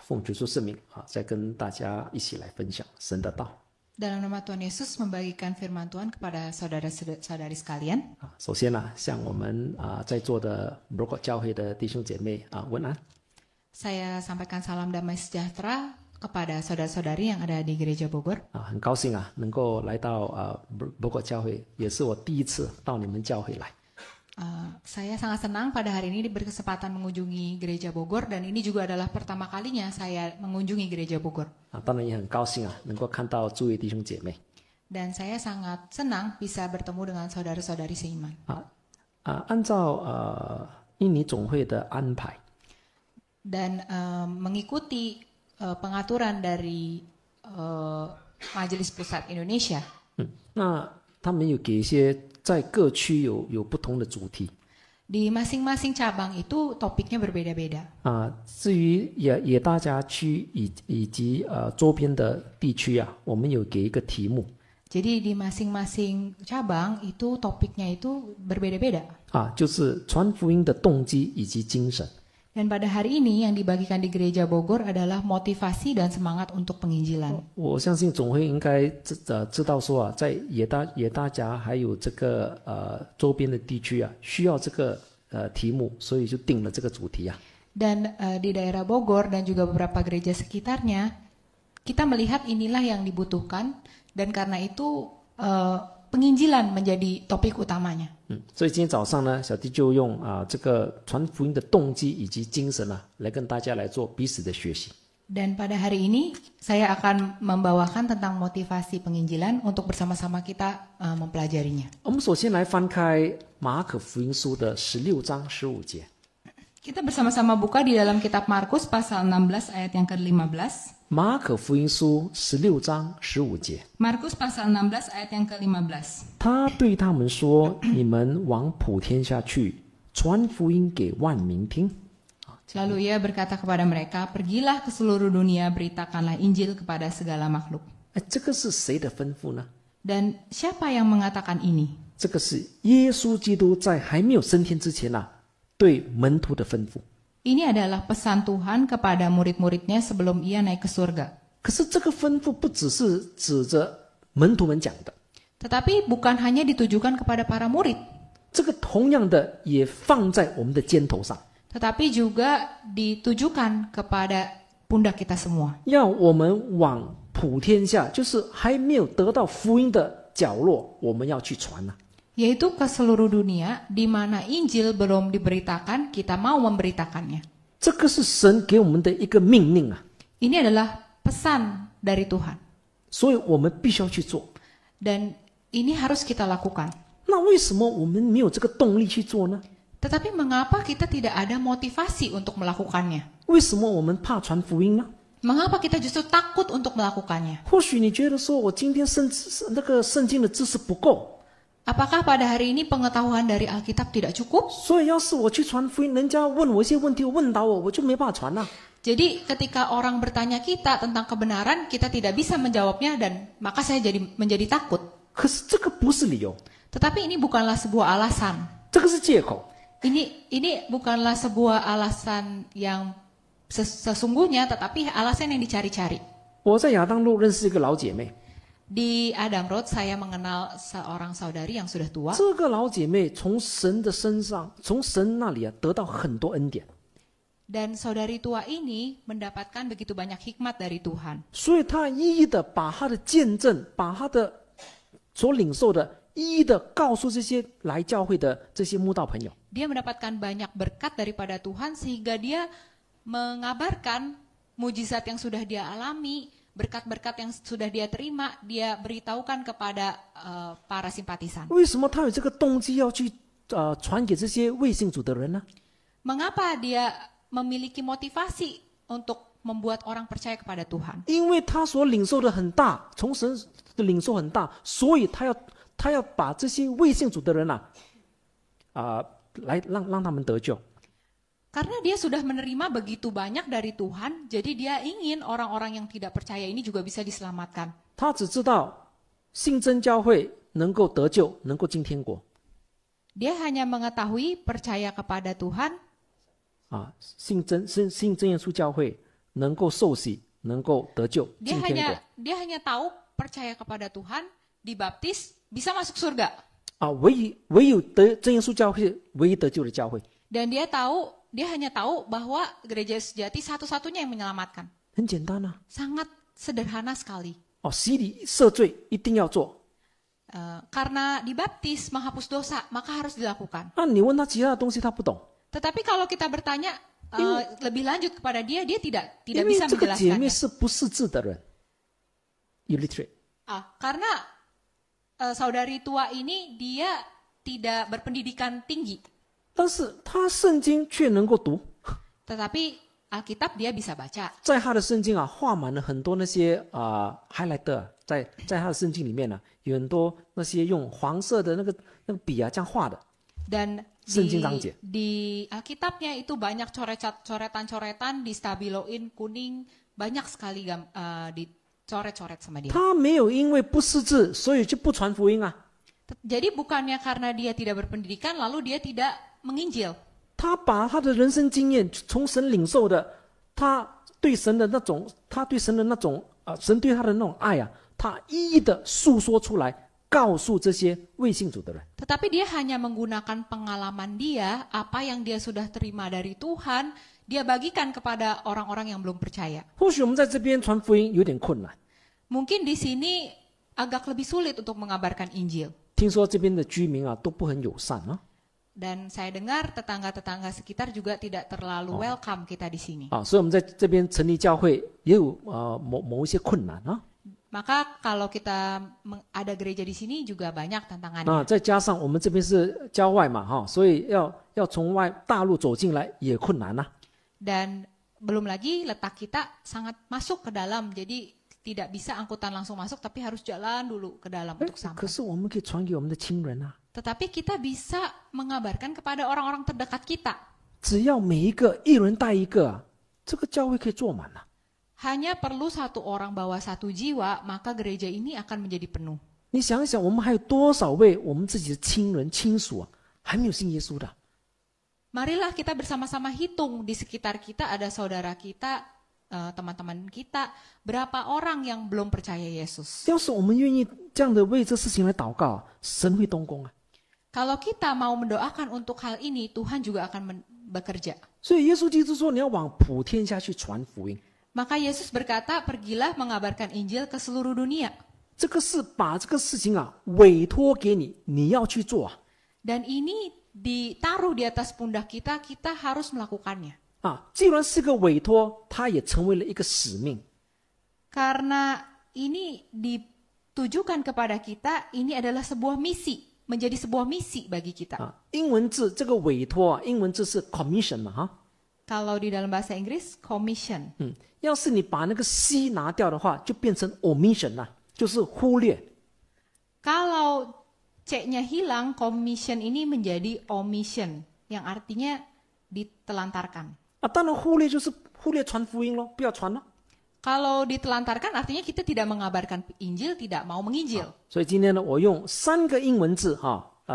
奉主耶稣圣名再跟大家一起来分享神的道。 Dalam nama Tuhan Yesus membagikan firman Tuhan kepada saudara-saudari sekalian. 首先呢，向我们在座的 Brooke 教会的弟兄姐妹问安。 Saya sampaikan salam damai sejahtera kepada saudara-saudari yang ada di Gereja Bogor. 很高兴能够来到Brooke 教会，也是我第一次到你们教会来。 Saya sangat senang pada hari ini berkesempatan mengunjungi Gereja Bogor dan ini juga adalah pertama kalinya saya mengunjungi Gereja Bogor. 当然也很高兴能够看到诸位弟兄姐妹。 Dan saya sangat senang bisa bertemu dengan saudara-saudari seiman. 按照印尼总会的安排， Dan mengikuti pengaturan dari Majelis Pusat Indonesia. 那他们有给一些在各区有不同的主题。 Di masing-masing cabang itu topiknya berbeda-beda. 至于也大家区以及周边的地区我们有给一个题目。 Jadi di masing-masing cabang itu topiknya itu berbeda-beda. 就是传福音的动机以及精神。 Dan pada hari ini yang dibagikan di Gereja Bogor adalah motivasi dan semangat untuk penginjilan. 我相信总会应该知道说在也大家还有这个周边的地区需要这个题目，所以就定了这个主题。 Dan di daerah Bogor dan juga beberapa gereja sekitarnya, kita melihat inilah yang dibutuhkan dan karena itu penginjilan menjadi topik utamanya. 所以今天早上呢，小弟就用这个传福音的动机以及精神来跟大家来做彼此的学习。 Dan pada hari ini saya akan membawakan tentang motivasi penginjilan untuk bersama-sama kita mempelajarinya. 我们首先来翻开马可福音书的16章15节。 Kita bersama-sama buka di dalam kitab Markus pasal 16 ayat yang ke-15. 马可福音书16章15节。 Markus pasal 16 ayat yang ke-15. 他对他们说：“你们往普天下去，传福音给万民听。” Lalu ia berkata kepada mereka, pergilah ke seluruh dunia, beritakanlah Injil kepada segala makhluk. 这个是谁的吩咐呢？ Dan siapa yang mengatakan ini? 这个是耶稣基督在还没有升天之前对门徒的吩咐。 Ini adalah pesan Tuhan kepada murid-muridnya sebelum ia naik ke surga. 可是这个吩咐不只是指着门徒们讲的， Tetapi bukan hanya ditujukan kepada para murid, 这个同样的也放在我们的肩头上， tetapi juga ditujukan kepada pundak kita semua. 要我们往普天下，就是还没有得到福音的角落，我们要去传。 Yaitu ke seluruh dunia, di mana Injil belum diberitakan, kita mau memberitakannya. 这个是神给我们的一个命令 Ini adalah pesan dari Tuhan. 所以我们必须要去做。 Dan ini harus kita lakukan. 那为什么我们没有这个动力去做呢？ Tetapi mengapa kita tidak ada motivasi untuk melakukannya? 为什么我们怕传福音呢？ Mengapa kita justru takut untuk melakukannya? 或许你觉得说我今天圣经的知识不够， Apakah pada hari ini pengetahuan dari Alkitab tidak cukup? 所以要是我去传福音，人家问我一些问题，问到我就没办法传了。 Jadi ketika orang bertanya kita tentang kebenaran, kita tidak bisa menjawabnya dan maka saya menjadi takut. 可是这个不是理由， Tetapi ini bukanlah sebuah alasan. 这个是借口。 Ini bukanlah sebuah alasan yang sesungguhnya, tetapi alasan yang dicari-cari. 我在亚当路认识一个老姐妹， Di Adam Road saya mengenal seorang saudari yang sudah tua. 这个老姐妹从神的身上，从神那里得到很多恩典， Dan saudari tua ini mendapatkan begitu banyak hikmat dari Tuhan. 所以她一一的把她的见证，把她的所领受的，一一的告诉这些来教会的这些慕道朋友。 Dia mendapatkan banyak berkat daripada Tuhan sehingga dia mengabarkan mujizat yang sudah dia alami, berkat-berkat yang sudah dia terima, dia beritahukan kepada para simpatisan. 为什么他有这个动机要去传给这些未信主的人呢？ Mengapa dia memiliki motivasi untuk membuat orang percaya kepada Tuhan? 因为他所领受的很大，从神的领受很大，所以他要把这些未信主的人来让他们得救。 Karena dia sudah menerima begitu banyak dari Tuhan, jadi dia ingin orang-orang yang tidak percaya ini juga bisa diselamatkan. 他只知道信真教会能够得救，能够进天国。 Dia hanya mengetahui percaya kepada Tuhan, 信真耶稣教会能够受洗，能够得救， Dia 进天国。 hanya tahu percaya kepada Tuhan, dibaptis, bisa masuk surga. 唯有真耶稣教会，唯一得救的教会。 Dan dia hanya tahu bahwa gereja sejati satu-satunya yang menyelamatkan. 很简单啊， Sangat sederhana sekali. 洗礼赦罪一定要做。 Karena dibaptis menghapus dosa, maka harus dilakukan. 你问他其他的东西，他不懂， Tetapi kalau kita bertanya lebih lanjut kepada dia, dia tidak 因为 bisa 这个姐妹 menjelaskannya. 是不识字的人 ，illiterate。 Karena saudari tua ini dia tidak berpendidikan tinggi, 但是他圣经却能够读， tetapi Alkitab dia bisa baca. 在他的圣经画满了很多那些highlighter， 在他的圣经里面有很多那些用黄色的那个笔这样画的。 Dan 圣经章节。 di Alkitabnya itu banyak coretan-coretan, distabiloin kuning, banyak sekali dicoret-coret sama dia. 他没有因为不识字，所以就不传福音啊。 Jadi bukannya karena dia tidak berpendidikan lalu dia tidak menginjil. 他把他的人生经验从神领受的，他对神的那种神对他的那种爱他一一的诉说出来，告诉这些未信主的人。 Tetapi dia hanya menggunakan pengalaman dia, apa yang dia sudah terima dari Tuhan, dia bagikan kepada orang-orang yang belum percaya. 或许我们在这边传福音有点困难， Mungkin di sini agak lebih sulit untuk mengabarkan Injil. 听说这边的居民都不很友善啊。 Dan saya dengar tetangga-tetangga sekitar juga tidak terlalu welcome kita di sini. 所以我们在这边成立教会也有某一些困难啊。 Maka kalau kita ada gereja di sini juga banyak tantangannya. 再加上我们这边是郊外嘛所以要从大陆走进来也困难啊。 Dan belum lagi letak kita sangat masuk ke dalam, jadi tidak bisa angkutan langsung masuk, tapi harus jalan dulu ke dalam untuk 可 sampai. 是我们可以传给我们的亲人啊。 Tetapi kita bisa mengabarkan kepada orang-orang terdekat kita. 只要每一人带一个这个教会可以坐满了。 Hanya perlu satu orang bawa satu jiwa, maka gereja ini akan menjadi penuh. 你想一想，我们还有多少位我们自己的亲人亲属还没有信耶稣的？ Marilah kita bersama-sama hitung di sekitar kita ada saudara kita, teman-teman kita, berapa orang yang belum percaya Yesus. 要是我们愿意这样的为这事情来祷告，神会动工啊。 Kalau kita mau mendoakan untuk hal ini, Tuhan juga akan bekerja. 所以耶稣基督说，你要往普天下去传福音。 Maka Yesus berkata, pergilah mengabarkan Injil ke seluruh dunia. 这个是把这个事情委托给你，你要去做啊。 Dan ini ditaruh di atas pundak kita, kita harus melakukannya. 既然是个委托，它也成为了一个使命。 Karena ini ditujukan kepada kita, ini adalah sebuah misi, menjadi sebuah misi bagi kita. 英文字这个委托英文字是 commission 嘛Kalau di dalam bahasa Inggris, commission. 要是你把那个 c 拿掉的话，就变成 omission 了，就是忽略。 Kalau C-nya hilang, commission ini menjadi omission, yang artinya ditelantarkan. 当然忽略就是忽略传福音咯，不要传了。 Kalau ditelantarkan artinya kita tidak mengabarkan Injil, tidak mau menginjil. 所以今天呢，我用3个英文字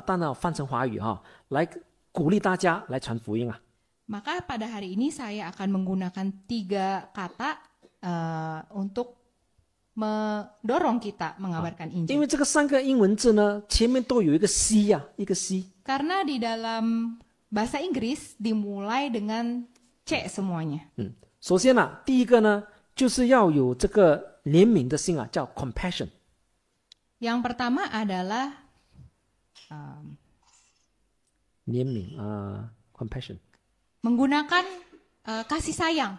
当然翻成华语来鼓励大家来传福音啊。 Maka pada hari ini saya akan menggunakan 3 kata untuk mendorong kita mengabarkan 因 Injil. 为这个3个英文字呢，前面都有一个 c 一个 c。 Karena di dalam bahasa Inggris dimulai dengan C semuanya. 首先第一个呢，就是要有这个怜悯的心叫 compassion。 Yang pertama adalah 怜悯compassion。 menggunakan kasih sayang.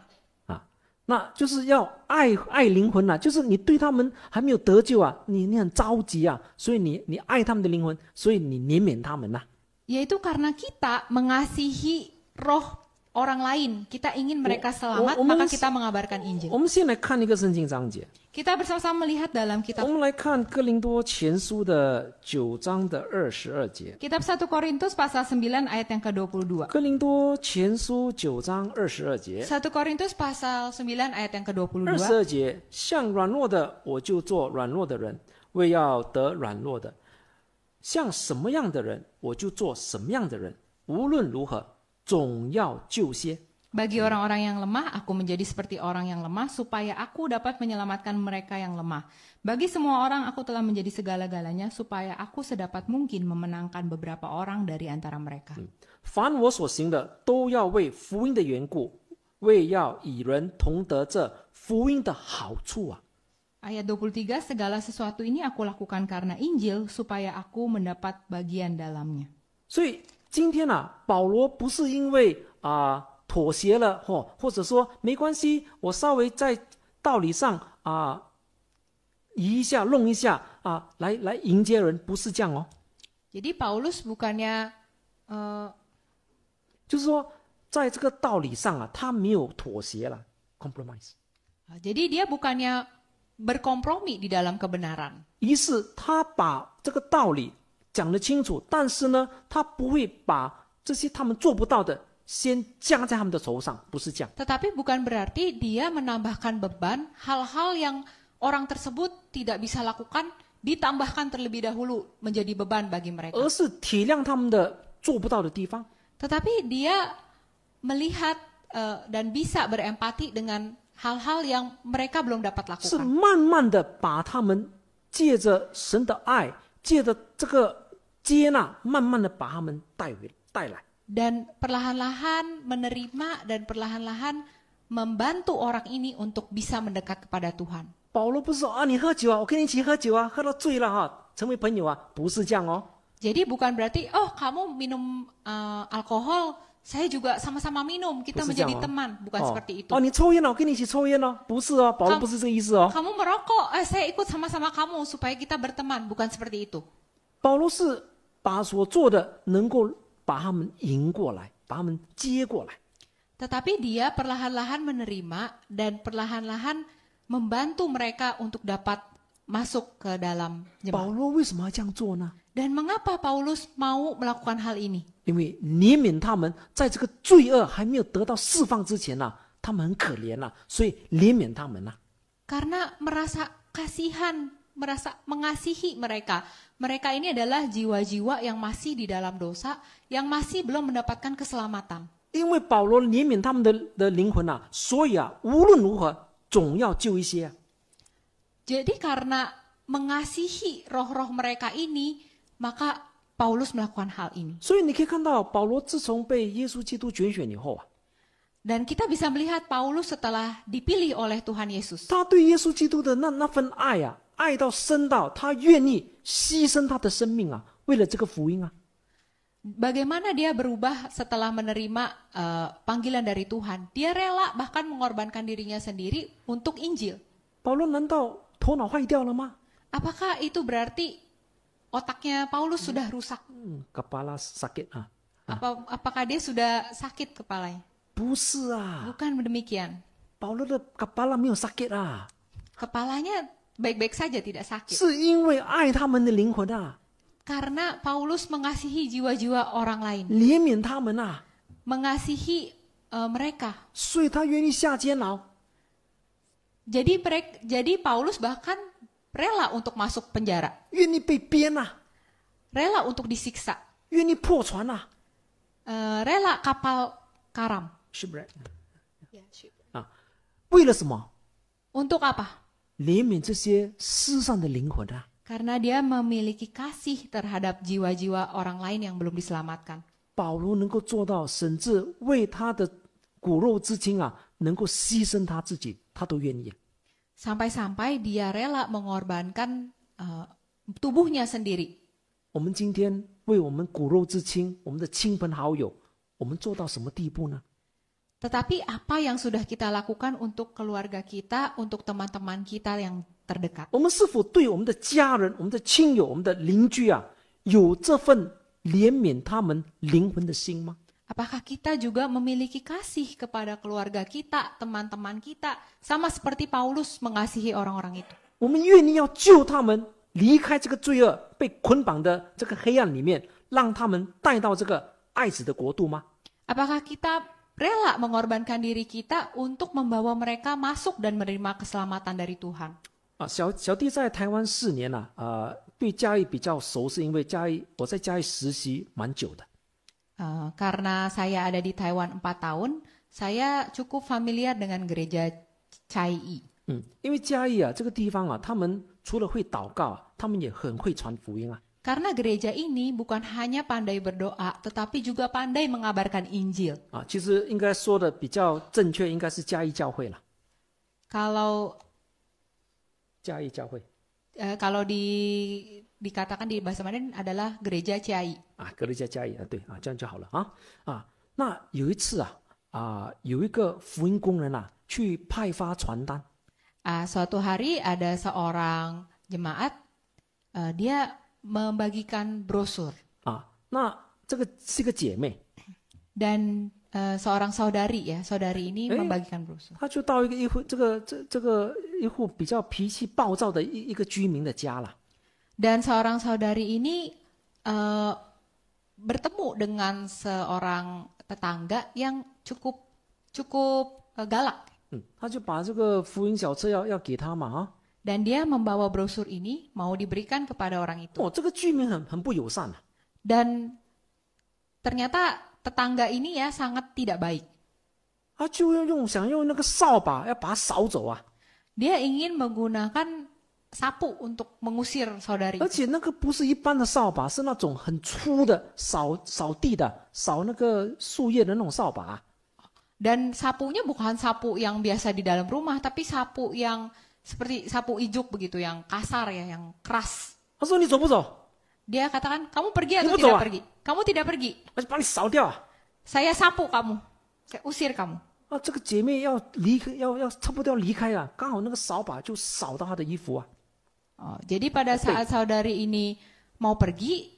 那就是要爱灵魂就是你对他们还没有得救你很着急所以你爱他们的灵魂，所以你怜悯他们Yaitu karena kita mengasihi roh orang lain, kita ingin mereka selamat, maka kita mengabarkan Injil. 我们先来看一个圣经章节， Kita bersama-sama melihat dalam 我 kitab 们来看哥林多前书的9章的22节。 Kitab 1 Korintus pasal 9 ayat yang ke-22. 哥林多前书9章22节。 1 Korintus pasal 9 ayat yang ke-22. 22节，像软弱的我就做软弱的人，为要得软弱的；像什么样的人我就做什么样的人。无论如何，总要救些 Bagi orang-orang yang lemah, aku menjadi seperti orang yang lemah, supaya aku dapat menyelamatkan mereka yang lemah. Bagi semua orang, aku telah menjadi segala-galanya, supaya aku sedapat mungkin memenangkan beberapa orang dari antara mereka. 凡我所行的，都要为福音的缘故，为要与人同得这福音的好处啊。 Ayat 23, segala sesuatu ini aku lakukan karena Injil, supaya aku mendapat bagian dalamnya. 所以今天保罗不是因为妥协了或者说没关系，我稍微在道理上移一下弄一下来迎接人，不是这样哦。 Jadi Paulus bukannya 就是说在这个道理上他没有妥协了 ，compromise。 jadi dia bukannya berkompromi di dalam kebenaran. 于是他把这个道理讲得清楚，但是呢，他不会把这些他们做不到的先加在他们的头上，不是这样。 Tetapi bukan berarti dia menambahkan beban hal-hal yang orang tersebut tidak bisa lakukan, ditambahkan terlebih dahulu menjadi beban bagi mereka. 而是体谅他们的做不到的地方。 Tetapi dia melihat dan bisa berempati dengan hal-hal yang mereka belum dapat 是 lakukan. 慢慢的把他们借着神的爱，借着这个接纳，慢慢的把他们带来。 Dan perlahan-lahan menerima dan perlahan-lahan membantu orang ini untuk bisa mendekat kepada Tuhan. 保罗不是说你喝酒我跟你一起喝酒喝到醉了成为朋友不是这样哦。 Jadi bukan berarti kamu minum alkohol, saya juga sama-sama minum, kita menjadi teman, bukan seperti itu. 你抽烟我跟你一起抽烟不是保罗不是这个意思 Kamu merokok, saya ikut sama-sama kamu supaya kita berteman, bukan seperti itu. 保罗是把所做的能够把他们迎过来，把他们接过来。 Tetapi dia perlahan-lahan menerima dan perlahan-lahan membantu mereka untuk dapat masuk ke dalam 保 jemaat. 罗为什么要这样做呢？ Dan mengapa Paulus mau melakukan hal ini? 因为怜悯他们在这个罪恶还没有得到释放之前他们很可怜所以怜悯他们 Karena merasa kasihan, merasa mengasihi mereka. Mereka ini adalah jiwa-jiwa yang masih di dalam dosa, yang masih belum mendapatkan keselamatan. 因为保罗怜悯他们的灵魂所以无论如何总要救一些 Jadi karena mengasihi roh-roh mereka ini, maka Paulus melakukan hal ini. 所以你可以看到保罗自从被耶稣基督拣选以后 Dan kita bisa melihat Paulus setelah dipilih oleh Tuhan Yesus. 他对耶稣基督的那份爱爱到深到他愿意牺牲他的生命为了这个福音 Bagaimana dia berubah setelah menerima panggilan dari Tuhan? Dia rela bahkan mengorbankan dirinya sendiri untuk Injil. 保罗难道头脑坏掉了吗？ Apakah itu berarti otaknya Paulus sudah rusak? kepala sakit Apakah dia sudah sakit kepalanya? 不是Bukan demikian. 保罗的kepala没有sakit Kepalanya baik-baik saja, tidak sakit. 是因为爱他们的灵魂Karena Paulus mengasihi jiwa-jiwa orang lain, 怜悯他们mengasihi mereka. 所以他愿意下监牢。 Jadi Paulus bahkan rela untuk masuk penjara, 愿意被鞭rela untuk disiksa, 愿意破船rela kapal karam. shipwreck 为了什么？ Untuk apa? 怜悯这些世上的灵魂Karena dia memiliki kasih terhadap jiwa-jiwa orang lain yang belum diselamatkan. 保罗能够做到，甚至为他的骨肉之亲能够牺牲他自己，他都愿意。 Sampai-sampai dia rela mengorbankan tubuhnya sendiri. 我们今天为我们骨肉之亲，我们的亲朋好友，我们做到什么地步呢？ Tetapi apa yang sudah kita lakukan untuk keluarga kita, untuk teman-teman kita yang terdekat? 我们是否对我们的家人、我们的亲友、我们的邻居有这份怜悯他们灵魂的心吗？ Apakah kita juga memiliki kasih kepada keluarga kita, teman-teman kita, sama seperti Paulus mengasihi orang-orang itu? 我们愿意要救他们离开这个罪恶、被捆绑的这个黑暗里面，让他们带到这个爱子的国度吗？ Apakah kita rela mengorbankan diri kita untuk membawa mereka masuk dan menerima keselamatan dari Tuhan? 小弟在台湾4年对嘉义比较熟，是因为我在嘉义实习蛮久的。 Karena saya ada di Taiwan 4 tahun, Saya cukup familiar dengan gereja Chai. 因为嘉义啊这个地方啊，他们除了会祷告啊，他们也很会传福音啊。 Karena gereja ini bukan hanya pandai berdoa, tetapi juga pandai mengabarkan Injil. 啊，其实应该说的比较正确，应该是嘉义教会了。 Kalau 嘉义教会 kalau dikatakan di bahasa Mandarin adalah gereja Chai. 啊，格雷加嘉义啊，对啊，这样就好了啊。那有一次有一个福音工人啊，去派发传单。 Suatu hari ada seorang jemaat, dia membagikan brosur. 啊，那这个是一个姐妹， Dan seorang saudari ini membagikan brosur. 她就到一户一户比较脾气暴躁的一个居民的家了。 Dan seorang saudari ini bertemu dengan seorang tetangga yang cukup galak. 他就把这个福音小册要给他嘛 Dan dia membawa brosur ini mau diberikan kepada orang itu. 这个居民很不友善 Dan ternyata tetangga ini ya sangat tidak baik. 他就想用那个扫把要把他扫走啊。 Dia ingin menggunakan sapu untuk mengusir saudari. 而且那个不是一般的扫把，是那种很粗的扫地的、扫那个树叶的那种扫把。 Dan sapunya bukan sapu yang biasa di dalam rumah, tapi sapu yang seperti sapu ijuk begitu, yang kasar ya, yang keras. 他说：“你走不走？ Dia katakan, kamu pergi atau Ibu tidak tahu, pergi? Kamu tidak pergi. 我就把你扫掉啊！” Saya sapu kamu, saya usir kamu. 啊，这个姐妹要离开，要差不多要离开啊，刚好那个扫把就扫到她的衣服啊。 Jadi pada saat saudari ini mau pergi,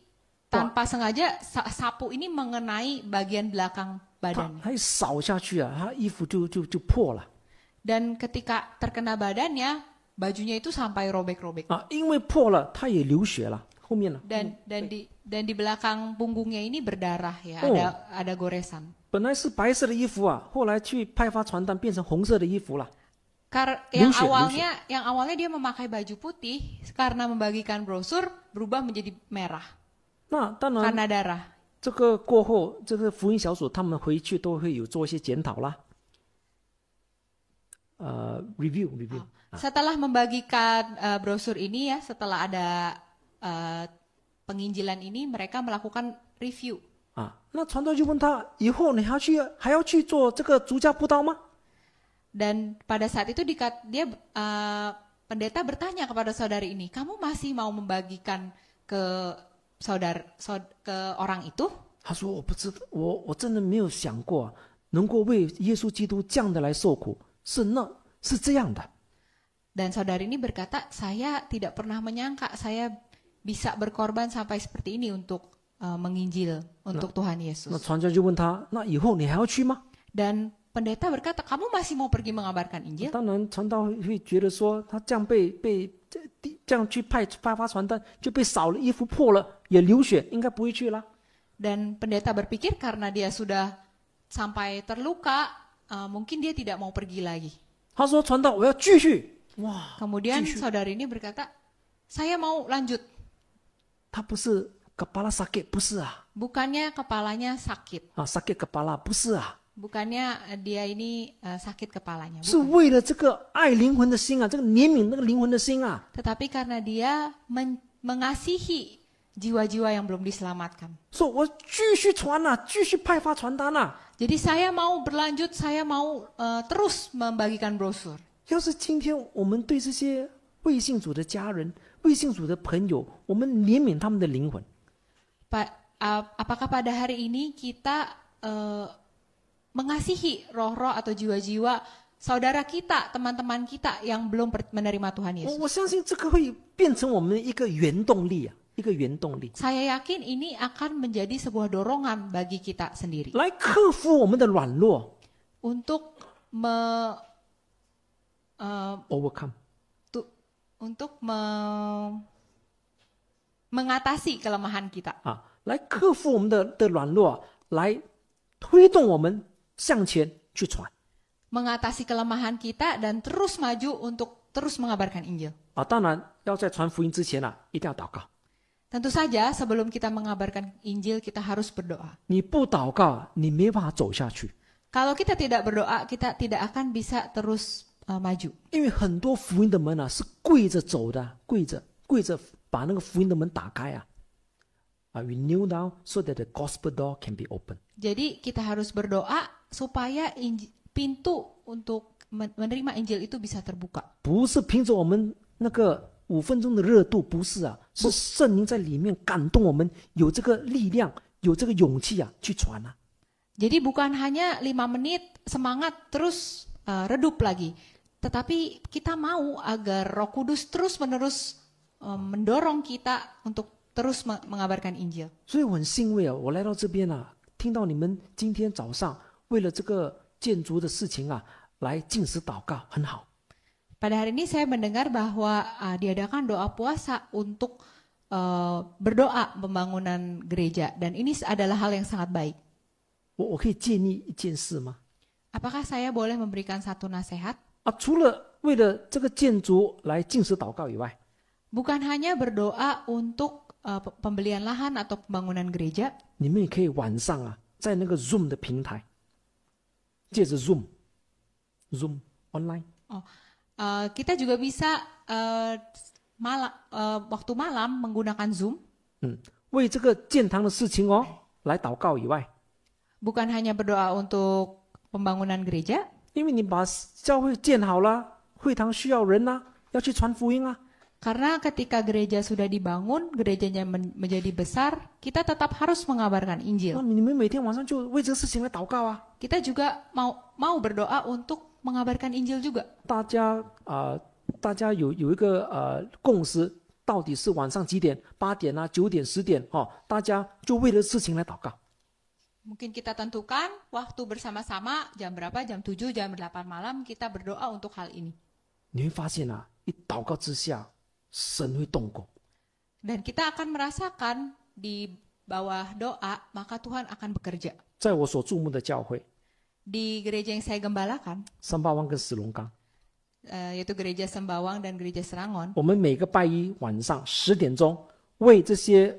tanpa sengaja sapu ini mengenai bagian belakang badannya. 她一扫下去啊，她衣服就破了 Dan ketika terkena badannya, bajunya itu sampai robek-robek. 啊，因为破了，她也流血了，后面了。 Dan di belakang punggungnya ini berdarah ya, ada goresan. 本来是白色的衣服啊，后来去派发传单变成红色的衣服了。 Yang awalnya dia memakai baju putih, karena membagikan brosur berubah menjadi merah 那当然， karena darah. 这个过后，这个福音小组他们回去都会有做一些检讨啦。review。 Setelah membagikan brosur ini ya, setelah ada penginjilan ini, mereka melakukan review. 啊，那传道就问他，以后你还要去做这个逐家布道吗？ Dan pada saat itu pendeta bertanya kepada saudari ini, kamu masih mau membagikan ke orang itu? 他说：“我不知道，我真的没有想过能够为耶稣基督这样的来受苦，是这样的。” Dan saudari ini berkata, saya tidak pernah menyangka saya bisa berkorban sampai seperti ini untuk menginjil untuk Tuhan 那 Yesus. 传教就问他：“那以后你还要去吗？” Dan pendeta berkata, kamu masih mau pergi mengabarkan Injil? 当然，传道会觉得说，他这样这样去派发传单，就被扫了，衣服破了，也流血，应该不会去啦。 Dan pendeta berpikir karena dia sudah sampai terluka, mungkin dia tidak mau pergi lagi. 他说：“传道，我要继续。”哇， Kemudian saudari ini berkata, saya mau lanjut. 他不是 kepala sakit， 不是啊， Bukannya kepalanya sakit. sakit kepala 不是啊， Bukannya dia ini sakit kepalanya. 是 Bukan. 为了这个爱灵魂的心啊，这个怜悯那个灵魂的心啊。 Tetapi karena dia mengasihi jiwa-jiwa yang belum diselamatkan. 说我继续传啊，继续派发传单啊。 Jadi saya mau berlanjut, saya mau terus membagikan brosur. 要是今天我们对这些未信主的家人、未信主的朋友，我们怜悯他们的灵魂， Apakah pada hari ini kita mengasihi roh-roh atau jiwa-jiwa saudara kita, teman-teman kita yang belum menerima Tuhan Yesus? 我相信这个会变成我们一个原动力啊，一个原动力， Saya yakin ini akan menjadi sebuah dorongan bagi kita sendiri 来克服我们的软弱 untuk，overcome。 mengatasi kelemahan kita. 啊，来克服我们的软弱，来推动我们向前去传 Mengatasi kelemahan kita dan terus maju untuk terus mengabarkan Injil. 啊。当然，要在传福音之前啊，一定要祷告。 Tentu saja sebelum kita mengabarkan Injil kita harus berdoa. 你不祷告，你没办法走下去。Kalau kita tidak berdoa, kita tidak akan bisa terus maju. 因为很多福音的门啊是跪着走的，跪着把那个福音的门打开啊。We kneel down so that the gospel door can be open. Jadi kita harus berdoa supaya pintu untuk menerima Injil itu bisa terbuka. 不是凭着我们那个5分钟的热度，不是啊，是圣灵在里面感动我们，有这个力量，有这个勇气啊，去传啊。 Jadi bukan hanya 5 menit semangat terus redup lagi, tetapi kita mau agar Roh Kudus terus-menerus mendorong kita untuk terus mengabarkan Injil. 所以我很欣慰啊，我来到这边啊，听到你们今天早上为了这个建筑的事情啊，来禁食祷告，很好。 Pada hari ini saya mendengar bahwa diadakan doa puasa untuk berdoa pembangunan gereja, dan ini adalah hal yang sangat baik. 我可以建议一件事吗？ Apakah saya boleh memberikan satu nasihat? 除了为了这个建筑来禁食祷告以外， Bukan hanya berdoa untuk pembelian lahan atau pembangunan gereja, 你们也可以晚上啊，在那个 Zoom 的平台，借着 Zoom online， kita juga bisa waktu malam menggunakan Zoom. 为这个建堂的事情哦来祷告以外， Bukan hanya berdoa untuk pembangunan gereja, 因为你把教会建好了，会堂需要人啊，要去传福音啊。 karena ketika gereja sudah dibangun, gerejanya menjadi besar, kita tetap harus mengabarkan 那 Injil. 你们每天晚上就为这个事情来祷告啊。 Kita juga mau berdoa untuk mengabarkan Injil juga. 大家有一个共识，到底是晚上几点？8点啊、9点、10点哦，大家就为了事情来祷告。 Mungkin kita tentukan waktu bersama-sama jam berapa, jam 7, jam 8 malam kita berdoa untuk hal ini. 你会发现啊，一祷告之下，神会动工。 Dan kita akan merasakan di bawah doa, maka Tuhan akan bekerja. 在我所注目的教会， Di gereja yang saya gembalakan, 三八湾跟石龙岗， yaitu gereja Sembawang dan gereja Serangon, 我们每个拜一晚上10点钟，为这些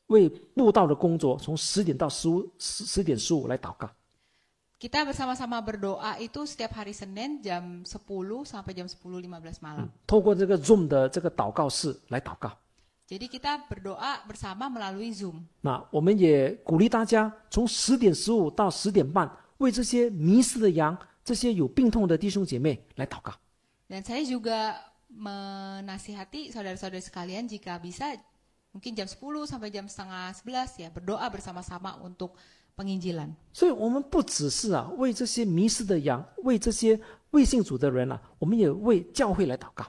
为布道的工作，从10点到10点15来祷告。 kita bersama-sama berdoa itu setiap hari Senin jam 10 sampai jam 10.15 malam. 透过这个 Zoom 的这个祷告室来祷告。 Jadi kita berdoa bersama melalui Zoom. 那我们也鼓励大家从10点15到10点半，为这些迷失的羊、这些有病痛的弟兄姐妹来祷告。 Dan saya juga menasihati saudara-saudari sekalian jika bisa mungkin jam 10 sampai jam setengah 11 ya berdoa bersama-sama untuk penginjilan. 所以我们不只是为这些迷失的羊，为这些未信主的人我们也为教会来祷告。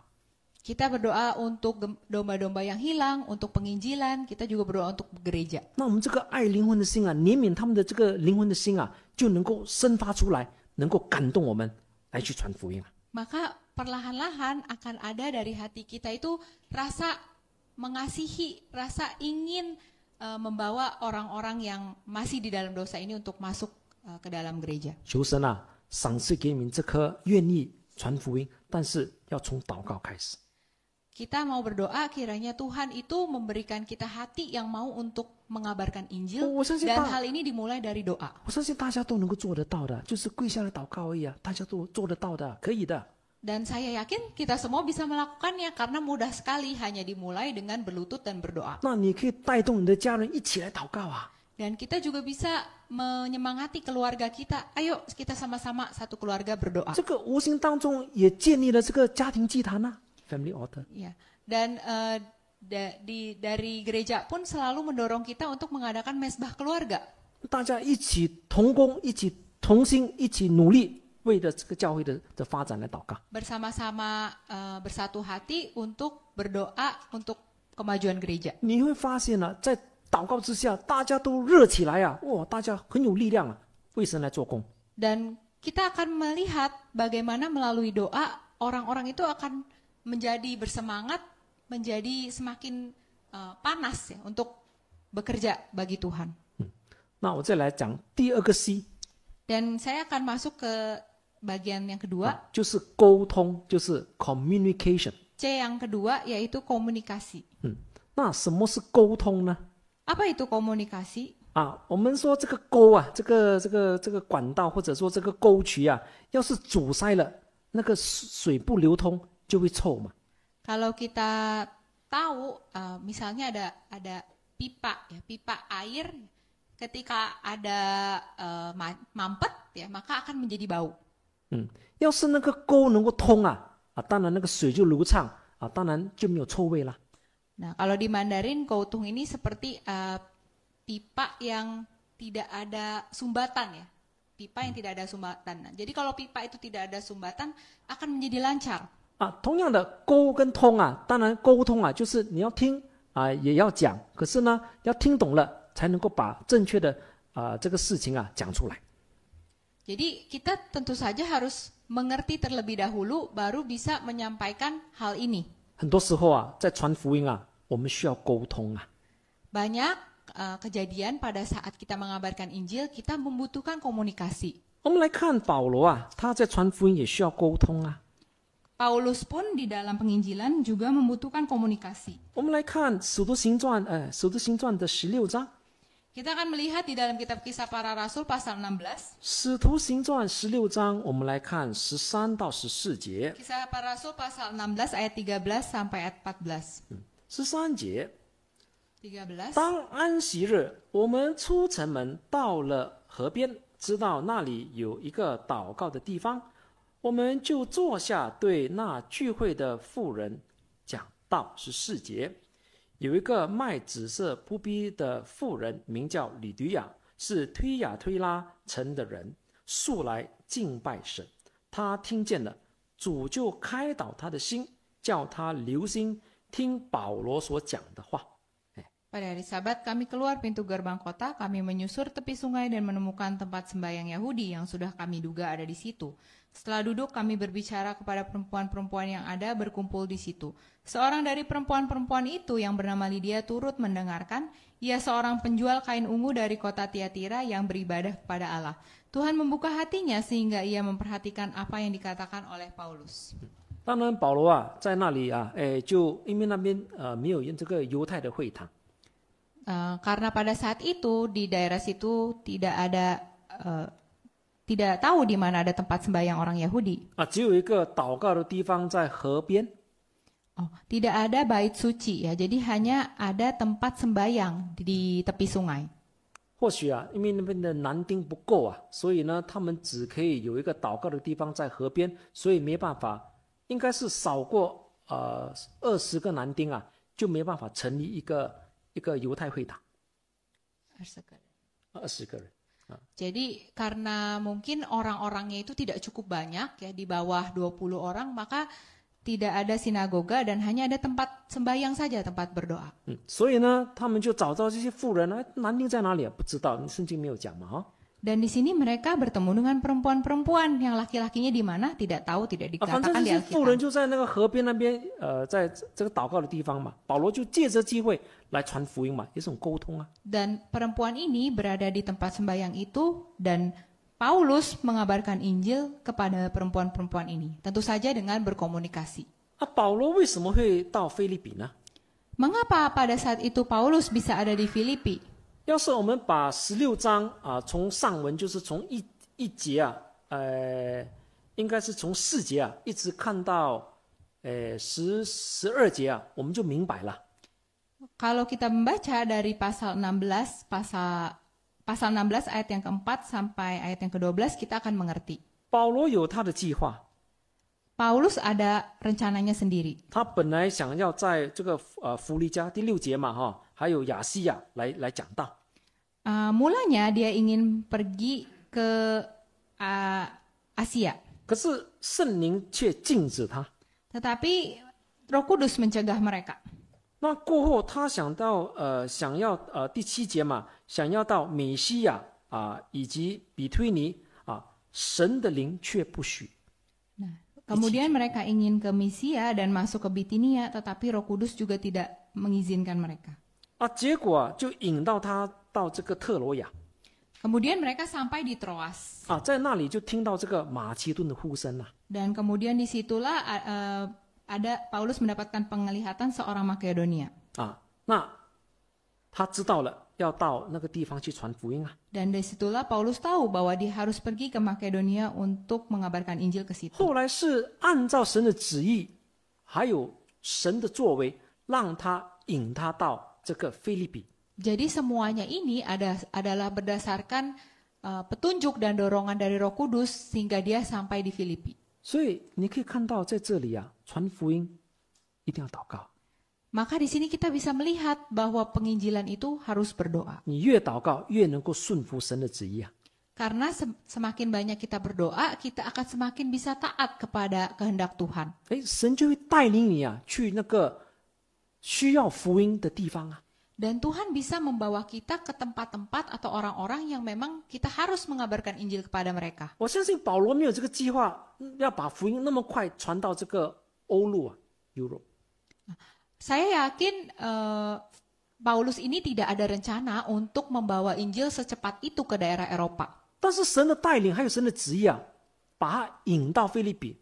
Kita berdoa untuk domba-domba yang hilang, untuk penginjilan, kita juga berdoa untuk gereja. 那我们这个爱灵魂的心怜悯他们的这个灵魂的心就能够生发出来，能够感动我们来去传福音。 Maka perlahan-lahan akan ada dari hati kita itu rasa mengasihi, rasa ingin membawa orang-orang yang masih di dalam dosa ini untuk masuk ke dalam gereja. 求神赏赐给你们这颗愿意传福音，但是要从祷告开始。 Kita mau berdoa kiranya Tuhan itu memberikan kita hati yang mau untuk mengabarkan Injil, dan hal ini dimulai dari doa. 我相信大家都能够做得到的，就是跪下来祷告而已大家都做得到的，可以的。 Dan saya yakin kita semua bisa melakukannya karena mudah sekali, hanya dimulai dengan berlutut dan berdoa. 那你可以带动你的家人一起来祷告Dan kita juga bisa menyemangati keluarga kita. Ayo kita sama-sama satu keluarga berdoa. 这个无形当中也建立了这个家庭祭坛family altar。 Ya. Dan dari gereja pun selalu mendorong kita untuk mengadakan mesbah keluarga. 大家一起同工，一起同心，一起努力，为着这个教会的发展来祷告。 Bersama-sama bersatu hati untuk berdoa untuk kemajuan gereja. 你会发现在祷告之下，大家都热起来大家很有力量为神来做工。 Dan kita akan melihat bagaimana melalui doa orang-orang itu akan menjadi bersemangat, menjadi semakin panas ya untuk bekerja bagi Tuhan. 那我再来讲第二个 C， Dan saya akan masuk ke bagian yang kedua. 就是沟通，就是 communication。 C yang kedua yaitu komunikasi. 那什么是沟通呢？ Apa itu komunikasi? 我们说这个沟啊，这个管道或者说这个沟渠啊，要是阻塞了，那个水不流通就会臭嘛。Kalau kita tahu, misalnya ada pipa, ya, pipa air, ketika ada mampet, ya, maka akan menjadi bau. 要是那个沟能够通当然那个水就流畅当然就没有臭味啦。Nah, kalau di Mandarin, koutung ini seperti pipa yang tidak ada sumbatan ya. Pipa yang tidak ada sumbatan. Nah, jadi kalau pipa itu tidak ada sumbatan, akan menjadi lancar. 同样的沟跟通当然沟通就是你要听也要讲，可是呢，要听懂了才能够把正确的这个事情讲出来。Jadi kita tentu saja harus mengerti terlebih dahulu, baru bisa menyampaikan hal ini. 很多时候在传福音我们需要沟通Banyak kejadian pada saat kita mengabarkan Injil, kita membutuhkan komunikasi. 我们来看保罗他在传福音也需要沟通Paulus pun di dalam penginjilan juga membutuhkan komunikasi. 我们来看使徒行传的16章。Kita akan melihat di dalam kitab Kisah Para Rasul pasal 16. 使徒行传16章，我们来看13到14节。Kisah Para Rasul pasal 16 ayat 13 sampai ayat 14. 13节。13. 当安息日，我们出城门，到了河边，知道那里有一个祷告的地方，我们就坐下，对那聚会的妇人讲道。14节。有一个卖紫色布匹的妇人，名叫李迪亚，是推雅推拉城的人，素来敬拜神。他听见了，主就开导他的心，叫他留心听保罗所讲的话。Pada hari Sabat kami keluar pintu gerbang kota, kami menyusur tepi sungai dan menemukan tempat sembahyang Yahudi yang sudah kami duga ada di situ. Setelah duduk kami berbicara kepada perempuan-perempuan yang ada berkumpul di situ. Seorang dari perempuan-perempuan itu yang bernama Lydia turut mendengarkan. Ia seorang penjual kain ungu dari kota Tiatira yang beribadah kepada Allah. Tuhan membuka hatinya sehingga ia memperhatikan apa yang dikatakan oleh Paulus. 当然保罗在那里就因为那边没有这个犹太的会堂。Karena pada saat itu di daerah situ tidak tahu di mana ada tempat sembahyang orang Yahudi. 只有一个祷告的地方在河边。Tidak ada bait suci ya, jadi hanya ada tempat sembahyang di tepi sungai. 或许因为那边的男丁不够所以呢，他们只可以有一个祷告的地方在河边，所以没办法，应该是少过20个男丁就没办法成立一个犹太会堂。20个人。Jadi karena mungkin orang-orangnya itu tidak cukup banyak ya, di bawah 20 orang, maka tidak ada sinagoga dan hanya ada tempat sembahyang saja, tempat berdoa. 所以呢，他们就找到这些妇人男丁在哪里不知道，圣经没有讲嘛Dan di sini mereka bertemu dengan perempuan-perempuan yang laki-lakinya di mana tidak tahu, tidak 反正 dikatakan 这 di 些妇人 Alkitab. 就在那个河边那边在这个祷告的地方嘛，保罗就借着机会来传福音嘛，也是种沟通Dan perempuan ini berada di tempat sembahyang itu dan Paulus mengabarkan Injil kepada perempuan-perempuan ini, tentu saja dengan berkomunikasi. 保罗为什么会到腓立比呢？ Mengapa pada saat itu Paulus bisa ada di Filipi? 要是我们把16章从上文就是从一节应该是从4节一直看到12节我们就明白了。 Kalau kita membaca dari pasal 16 ayat yang keempat sampai ayat yang ke-12 kita akan mengerti. 保罗有他的计划。 Paulus ada rencananya sendiri. 他本来想要在这个弗利加第6节嘛还有亚细亚来讲道。 Mulanya dia ingin pergi ke Asia. 可是圣灵却禁止他。 Tetapi Roh Kudus mencegah mereka. 那过后他想要第7节嘛，想要到美西亚以及比推尼神的灵却不许。 Kemudian mereka ingin ke Misia dan masuk ke Bitinia, tetapi Roh Kudus juga tidak mengizinkan mereka. 结果就引到他到这个特罗亚。 Kemudian mereka sampai di Troas. 在那里就听到这个马其顿的呼声 Dan kemudian disitulah ada Paulus mendapatkan penglihatan seorang Makedonia. 那他知道了要到那个地方去传福音啊。 Dan disitulah Paulus tahu bahwa dia harus pergi ke Makedonia untuk mengabarkan Injil ke situ. 后来是按照神的旨意，还有神的作为，让他引他到这个腓立比。 Jadi semuanya ini adalah berdasarkan petunjuk dan dorongan dari Roh Kudus sehingga dia sampai di Filipi. 所以你可以看到在这里啊，传福音一定要祷告。 Maka di sini kita bisa melihat bahwa penginjilan itu harus berdoa. 你越祷告，越能够顺服神的旨意啊。 Karena semakin banyak kita berdoa, kita akan semakin bisa taat kepada kehendak Tuhan. 神就会带领你啊，去那个需要福音的地方啊。 Dan Tuhan bisa membawa kita ke tempat-tempat atau orang-orang yang memang kita harus mengabarkan Injil kepada mereka. 我相信保罗没有这个计划，要把福音那么快传到这个欧陆啊 ，Europe。 Saya yakin Paulus ini tidak ada rencana untuk membawa Injil secepat itu ke daerah Eropa. 但是神的带领还有神的旨意啊，把他引到腓立比。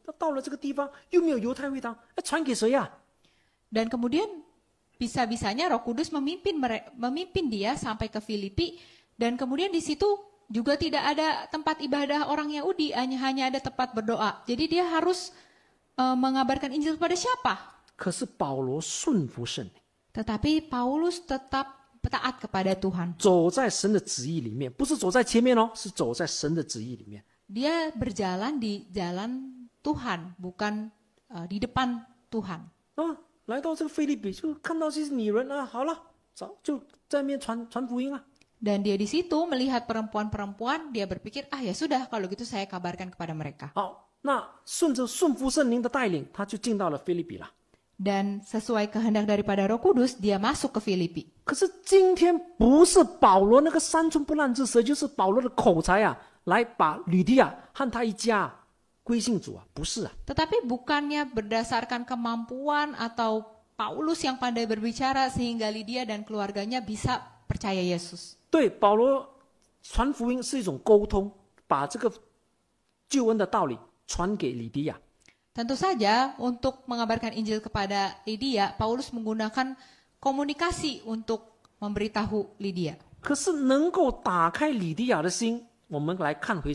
他到了这个地方又没有犹太会堂，传给谁呀？ Dan kemudian bisa-bisanya Roh Kudus memimpin dia sampai ke Filipi, dan kemudian di situ juga tidak ada tempat ibadah orang Yahudi, hanya ada tempat berdoa. Jadi dia harus mengabarkan Injil kepada siapa? 可是保罗顺服圣灵， Tetapi Paulus tetap taat kepada Tuhan. 走在神的旨意里面，不是走在前面哦，是走在神的旨意里面。 Dia berjalan di jalan Tuhan, bukan di depan Tuhan. 来到这个腓立比，就看到这些女人啊，好了，就在那边传福音啊。 Dan dia di situ melihat perempuan-perempuan, dia berpikir, ya sudah, kalau gitu saya kabarkan kepada mereka. 好，那顺服圣灵的带领，他就进到了腓立比了。 Dan sesuai kehendak daripada Roh Kudus, dia masuk ke Filipi. 可是今天不是保罗那个三寸不烂之舌，就是保罗的口才啊，来把吕底亚和他一家归信主啊，不是啊。 Tetapi bukannya berdasarkan kemampuan atau Paulus yang pandai berbicara sehingga Lydia dan keluarganya bisa percaya Yesus. 对，保罗传福音是一种沟通，把这个救恩的道理传给吕底亚。 Tentu saja untuk mengabarkan Injil kepada Lydia, Paulus menggunakan komunikasi untuk memberitahu Lydia. 可是能够打开吕底亚的心，我们来看回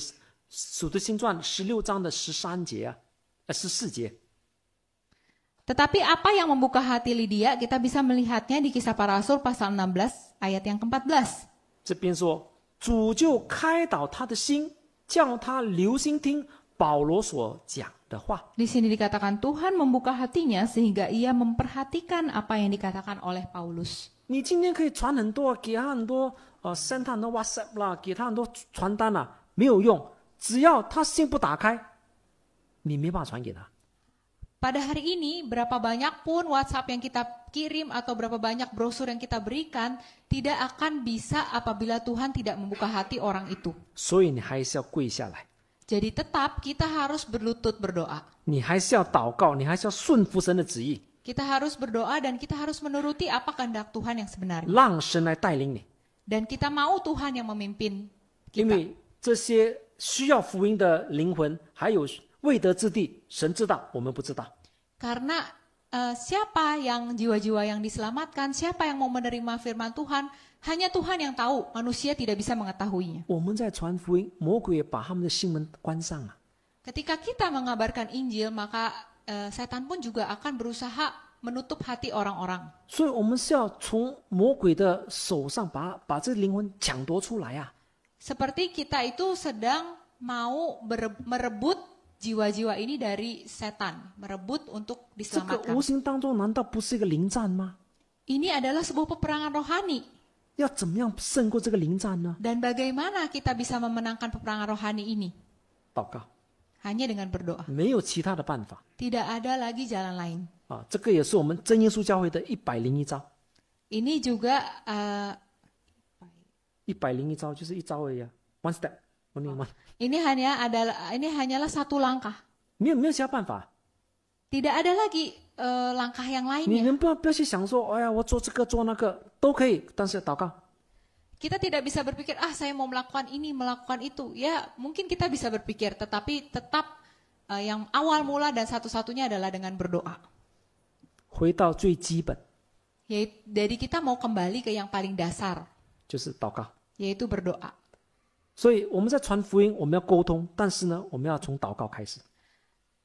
使徒行传16章的13节啊，14节。 Tetapi apa yang membuka hati Lydia, kita bisa melihatnya di Kisah Para Rasul pasal 16 ayat yang ke-14. 这边说，主就开导他的心，叫他留心听保罗所讲的话。 Di sini dikatakan Tuhan membuka hatinya sehingga ia memperhatikan apa yang dikatakan oleh Paulus. 你今天可以传很多，给他很多send 他很多 WhatsApp 啦，给他很多传单啦，没有用，只要他心不打开，你没办法传给他。 Pada hari ini, berapa banyak pun WhatsApp yang kita kirim atau berapa banyak brosur yang kita berikan, tidak akan bisa apabila Tuhan tidak membuka hati orang itu. 所以你还是要跪下来， Jadi tetap kita harus berlutut berdoa. 你还是要祷告，你还是要顺服神的旨意， Kita harus berdoa dan kita harus menuruti apa kehendak Tuhan yang sebenarnya. 让神来带领你。 Dan kita mau Tuhan yang memimpin 因 kita. 为这些需要福音的灵魂，还有未得之地，神知道，我们不知道。 Karena siapa yang jiwa-jiwa yang diselamatkan, siapa yang mau menerima firman Tuhan, hanya Tuhan yang tahu, manusia tidak bisa mengetahuinya. 我们在传福音，魔鬼也把他们的心门关上啊。 Ketika kita mengabarkan Injil, maka setan pun juga akan berusaha menutup hati orang-orang. 所以我们是要从魔鬼的手上把这灵魂抢夺出来啊！ Seperti kita itu sedang mau merebut jiwa-jiwa ini dari setan, merebut untuk 这个 diselamatkan. 无形当中难道不是一个临战吗？ Ini adalah sebuah peperangan rohani. 要怎么样胜过这个临战呢？ Dan bagaimana kita bisa memenangkan peperangan rohani ini? 祷告， Hanya dengan berdoa. 没有其他的办法 Tidak ada lagi jalan lain. 啊！这个也是我们真耶稣教会的101招Ini juga ，101招就是一招而已啊，one step only one， ini hanyalah satu langkah. 没有其他办法。 Tidak ada lagi langkah yang 你 lainnya. 们不要去想说，哎呀，我做这个做那个都可以，但是祷告。 Kita tidak bisa berpikir, saya mau melakukan ini, melakukan itu. Ya, mungkin kita bisa berpikir, tetapi tetap yang awal mula dan satu-satunya adalah dengan berdoa. 回到最基本， Jadi kita mau kembali ke yang paling dasar. 就是祷告。yaitu berdoa. 所以我们在传福音，我们要沟通，但是呢，我们要从祷告开始。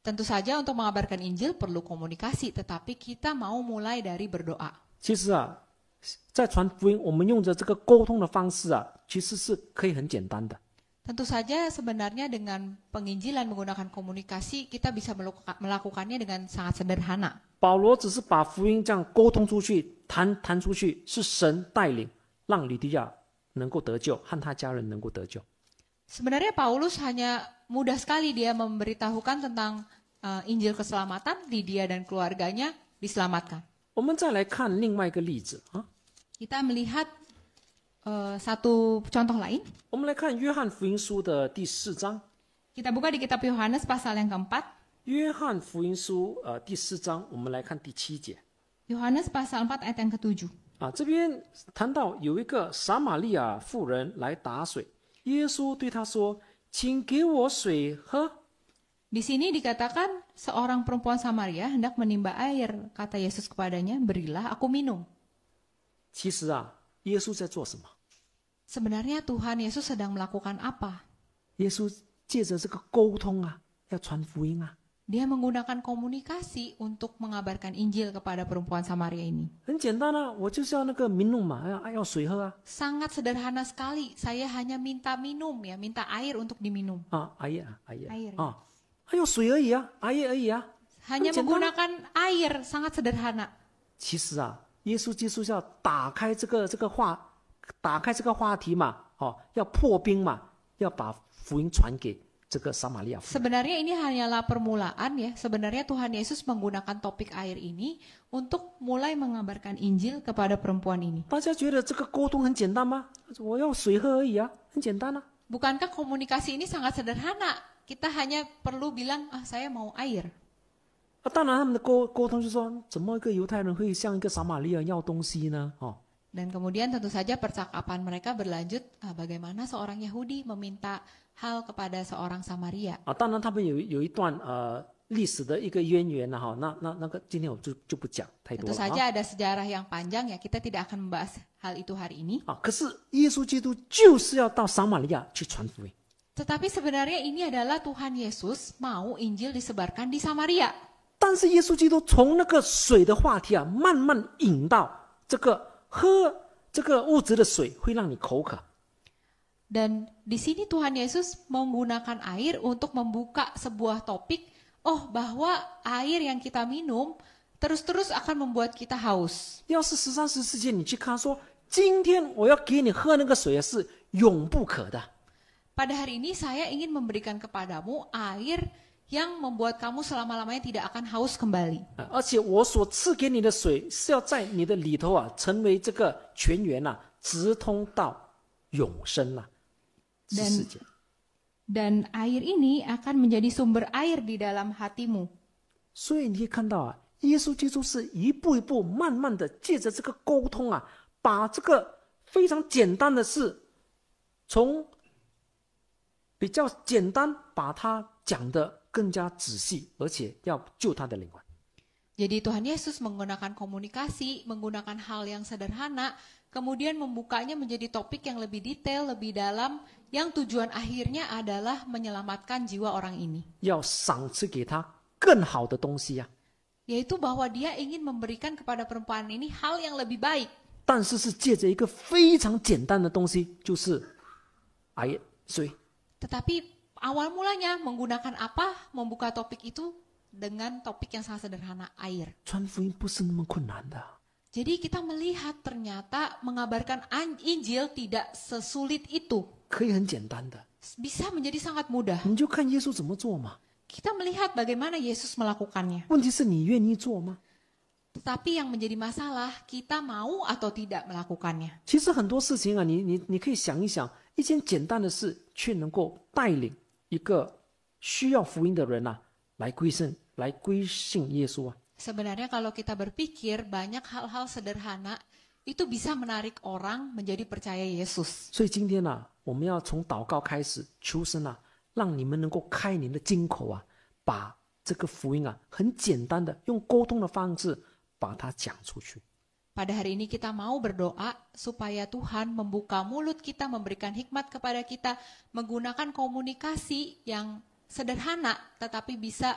Tentu saja untuk mengabarkan Injil perlu komunikasi, tetapi kita mau mulai dari berdoa. 其实啊，在传福音，我们用着这个沟通的方式啊，其实是可以很简单的。 Tentu saja sebenarnya dengan penginjilan menggunakan komunikasi, kita bisa melakukannya dengan sangat sederhana. 保罗只是把福音这样沟通出去，谈出去，是神带领，让吕底亚能够得救，和他家人能够得救。 Sebenarnya Paulus hanya mudah sekali dia memberitahukan tentang Injil keselamatan, Lydia dan keluarganya diselamatkan. 我们再来看另外一个例子啊， Kita melihat satu contoh lain. 我们来看约翰福音书的第4章。 Kita buka di kitab Yohanes pasal yang keempat. 约翰福音书第4章，我们来看第7节 Yohanes pasal 4 ayat yang ke-7. 啊，这边谈到有一个撒玛利亚妇人来打水，耶稣对她说：“请给我水喝。” Di sini dikatakan seorang perempuan Samaria hendak menimba air. Kata Yesus kepadanya, berilah aku minum. 其实啊，耶稣在做什么？ Sebenarnya Tuhan Yesus sedang melakukan apa? 耶稣借着这个沟通啊，要传福音啊， Dia menggunakan komunikasi untuk mengabarkan Injil kepada perempuan Samaria ini. 很简单啊，我就是要那个minum嘛，要水喝啊。 Sangat sederhana sekali. Saya hanya minta minum ya, minta air untuk diminum. 啊，阿爷啊，阿爷 Air 啊，还有水而已啊，阿爷而已啊。 Hanya 很简单。 menggunakan air, sangat sederhana. 其实啊，耶稣就是要打开这个话题嘛，哦，要破冰嘛，要把福音传给这个撒玛利亚妇人。 Sebenarnya ini hanyalah permulaan ya. Sebenarnya Tuhan Yesus menggunakan topik air ini untuk mulai mengabarkan Injil kepada perempuan ini. 大家觉得这个沟通很简单吗？我要水喝而已啊，很简单啊。 Bukankah komunikasi ini sangat sederhana? Kita hanya perlu bilang, saya mau air. 当然他们的沟通就说，怎么一个犹太人会向一个撒玛利亚要东西呢？哦， Dan kemudian tentu saja percakapan mereka berlanjut, bagaimana seorang Yahudi meminta hal kepada seorang Samaria. 当然他们有一段历史的一个渊源了哈，那个今天我就不讲太多 Tentu 了 saja ada sejarah yang panjang ya, kita tidak akan membahas hal itu hari ini. 可是耶稣基督就是要到撒玛利亚去传福音。 Tetapi sebenarnya ini adalah Tuhan Yesus mau Injil disebarkan di Samaria. 但是耶稣基督从那个水的话题啊，慢慢引到这个喝这个物质的水会让你口渴。 Dan di sini Tuhan Yesus menggunakan air untuk membuka sebuah topik, bahwa air yang kita minum terus-terus akan membuat kita haus. 要是13、14节你去看说，今天我要给你喝那个水是永不渴的。 Pada hari ini saya ingin memberikan kepadamu air yang membuat kamu selama-lamanya tidak akan haus kembali. 而且我所赐给你的水是要在你的里头啊，成为这个泉源啊，直通到永生啊。14节。 Dan air ini akan menjadi sumber air di dalam hatimu. 所以你可以看到啊，耶稣基督是一步一步慢慢的借着这个沟通啊，把这个非常简单的事，从比较简单把它讲得更加仔细，而且要救他的灵魂。 Jadi Tuhan Yesus menggunakan komunikasi, menggunakan hal yang sederhana, kemudian membukanya menjadi topik yang lebih detail, lebih dalam, yang tujuan akhirnya adalah menyelamatkan jiwa orang ini. 要赏赐给他更好的东西啊， Yaitu bahwa dia ingin memberikan kepada perempuan ini hal yang lebih baik. 但是是借着一个非常简单的东西，就是水。 Tetapi awal mulanya menggunakan apa? Membuka topik itu dengan topik yang sangat sederhana, air. 传福音不是那么困难的。 Jadi kita melihat ternyata mengabarkan Injil tidak sesulit itu. 可以很简单的， Bisa menjadi sangat mudah. 你就看耶稣怎么做嘛。 Kita melihat bagaimana Yesus melakukannya. 问题是你愿意做吗？ Tetapi yang menjadi masalah, kita mau atau tidak melakukannya. 其实很多事情啊，你可以想一想，一件简单的事，却能够带领一个需要福音的人啊，来归信耶稣啊。 Sebenarnya kalau kita berpikir banyak hal-hal sederhana itu bisa menarik orang menjadi percaya Yesus. 所以今天啊，我们要从祷告开始，求神啊，让你们能够开你的金口啊，把这个福音啊，很简单的用沟通的方式把它讲出去。pada hari ini kita mau berdoa supaya Tuhan membuka mulut kita, memberikan hikmat kepada kita, menggunakan komunikasi yang sederhana tetapi bisa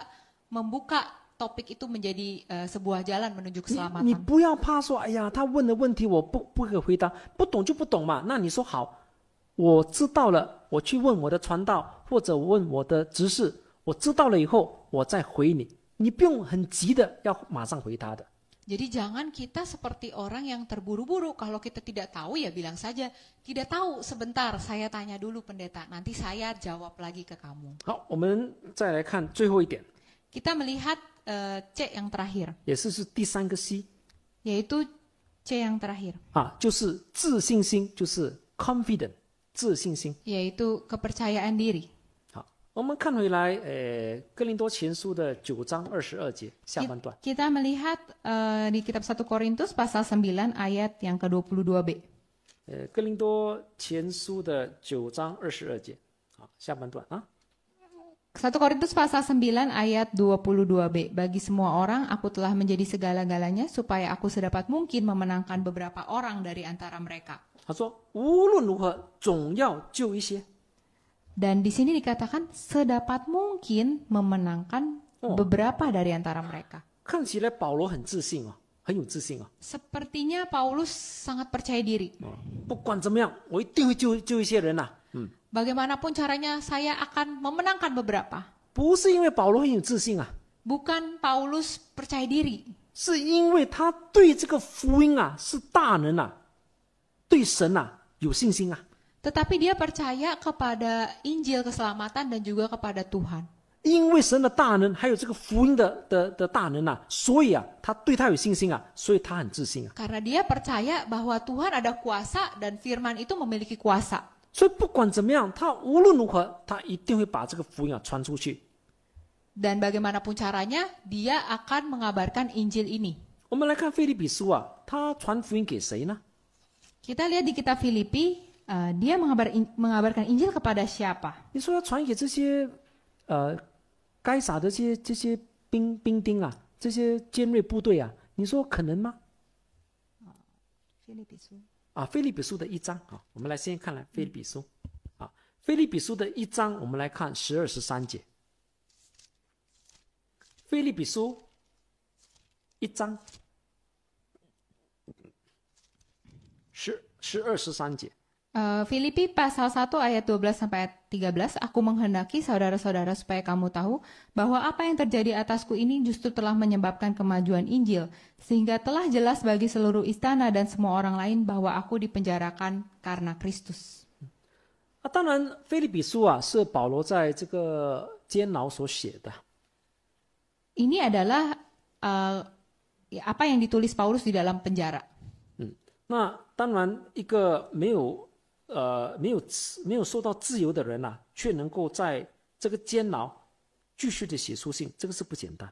membuka topik itu menjadi sebuah jalan menuju 你 keselamatan. 不要怕说，哎呀，他问的问题我不可回答，不懂就不懂嘛。那你说好，我知道了，我去问我的传道或者问我的执事，我知道了以后我再回你，你不用很急的要马上回他的。 Jadi jangan kita seperti orang yang terburu-buru. Kalau kita tidak tahu ya bilang saja, tidak tahu sebentar saya tanya dulu pendeta, nanti saya jawab lagi ke kamu. 好，我们再来看最后一点， Kita melihat C yang terakhir, 也是第三个 C yaitu C yang terakhir, 啊，就是自信心，就是 confident 自信心。 yaitu kepercayaan diri. 好，我们看回来，哥林多前书的9章22节下半段。 Kita melihat di kitab 1 Korintus pasal 9 ayat yang ke-22b. 哥林多前书的9章22节，好，下半段啊。 1 Korintus pasal 9 ayat 22b. Bagi semua orang aku telah menjadi segala-galanya supaya aku sedapat mungkin memenangkan beberapa orang dari antara mereka. 他说无论如何总要救一些。 Dan di sini dikatakan sedapat mungkin memenangkan beberapa dari antara mereka. 看起来保罗很自信哦，很有自信哦。 Sepertinya Paulus sangat percaya diri. 不管怎么样，我一定会救一些人呐、Bagaimanapun caranya saya akan memenangkan beberapa. 不是因为保罗很有自信啊， Bukan Paulus percaya diri, 是因为他对这个福音啊是大能啊，对神啊有信心啊。 tetapi dia percaya kepada Injil keselamatan dan juga kepada Tuhan. 因为神的大能，还有这个福音的大能啊，所以啊，他对他有信心啊，所以他很自信啊。 Karena dia percaya bahwa Tuhan ada kuasa dan firman itu memiliki kuasa. 所以不管怎么样，他无论如何，他一定会把这个福音啊传出去。 Dan bagaimanapun caranya, dia akan mengabarkan Injil ini. 我们来看腓立比书啊，他传福音给谁呢？ Kita lihat di kitab Filipi, dia mengabarkan Injil kepada siapa? 你说要传给这些该撒的这些兵丁啊，这些尖锐部队啊，你说可能吗？ 啊，腓立比书的1章啊，我们来先看来腓立比书啊，腓立比书的1章，我们来看12、13节。腓立比书1章12、13节。 Filipi pasal 1 ayat 12 sampai 13, aku menghendaki saudara-saudara supaya kamu tahu bahwa apa yang terjadi atasku ini justru telah menyebabkan kemajuan Injil, sehingga telah jelas bagi seluruh istana dan semua orang lain bahwa aku dipenjarakan karena Kristus. 当然，腓立比书啊是保罗在这个监牢所写的。 Ini adalah apa yang ditulis Paulus di dalam penjara. 那当然，一个没有受到自由的人啊，却能够在这个监牢继续的写书信，这个是不简单。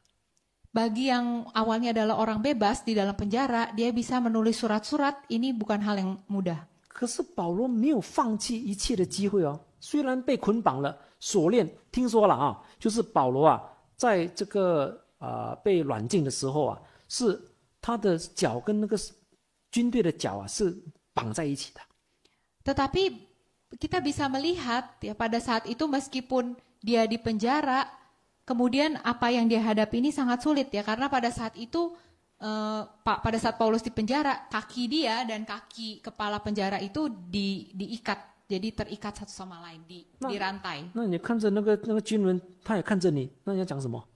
Bagi yang awalnya adalah orang bebas di dalam penjara, dia bisa menulis surat-surat, ini bukan hal yang mudah. 可是保罗没有放弃一切的机会哦，虽然被捆绑了、锁链，听说了啊，就是保罗啊，在这个被软禁的时候啊，是他的脚跟那个军队的脚啊是绑在一起的。 Tetapi kita bisa melihat ya pada saat itu meskipun dia di penjara, kemudian apa yang dia hadapi ini sangat sulit ya karena pada saat itu pada saat Paulus di penjara, kaki dia dan kaki kepala penjara itu diikat, jadi terikat satu sama lain di rantai. 那你看着那个军人，他也看着你，那你要讲什么？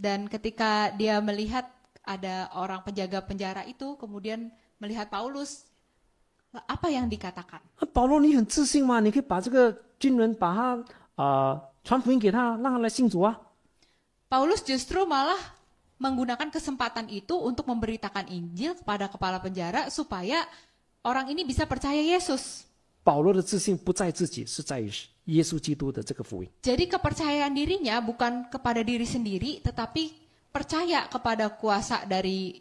Dan ketika dia melihat ada orang penjaga penjara itu, kemudian melihat Paulus, apa yang dikatakan? 保罗，你很自信吗？你可以把这个军人把他传福音给他，让他来信主啊。 Paulus justru malah menggunakan kesempatan itu untuk memberitakan Injil kepada kepala penjara supaya orang ini bisa percaya Yesus. 保罗的自信不在自己，是在于耶稣基督的这个福音。 Jadi kepercayaan dirinya bukan kepada diri sendiri, tetapi percaya kepada kuasa dari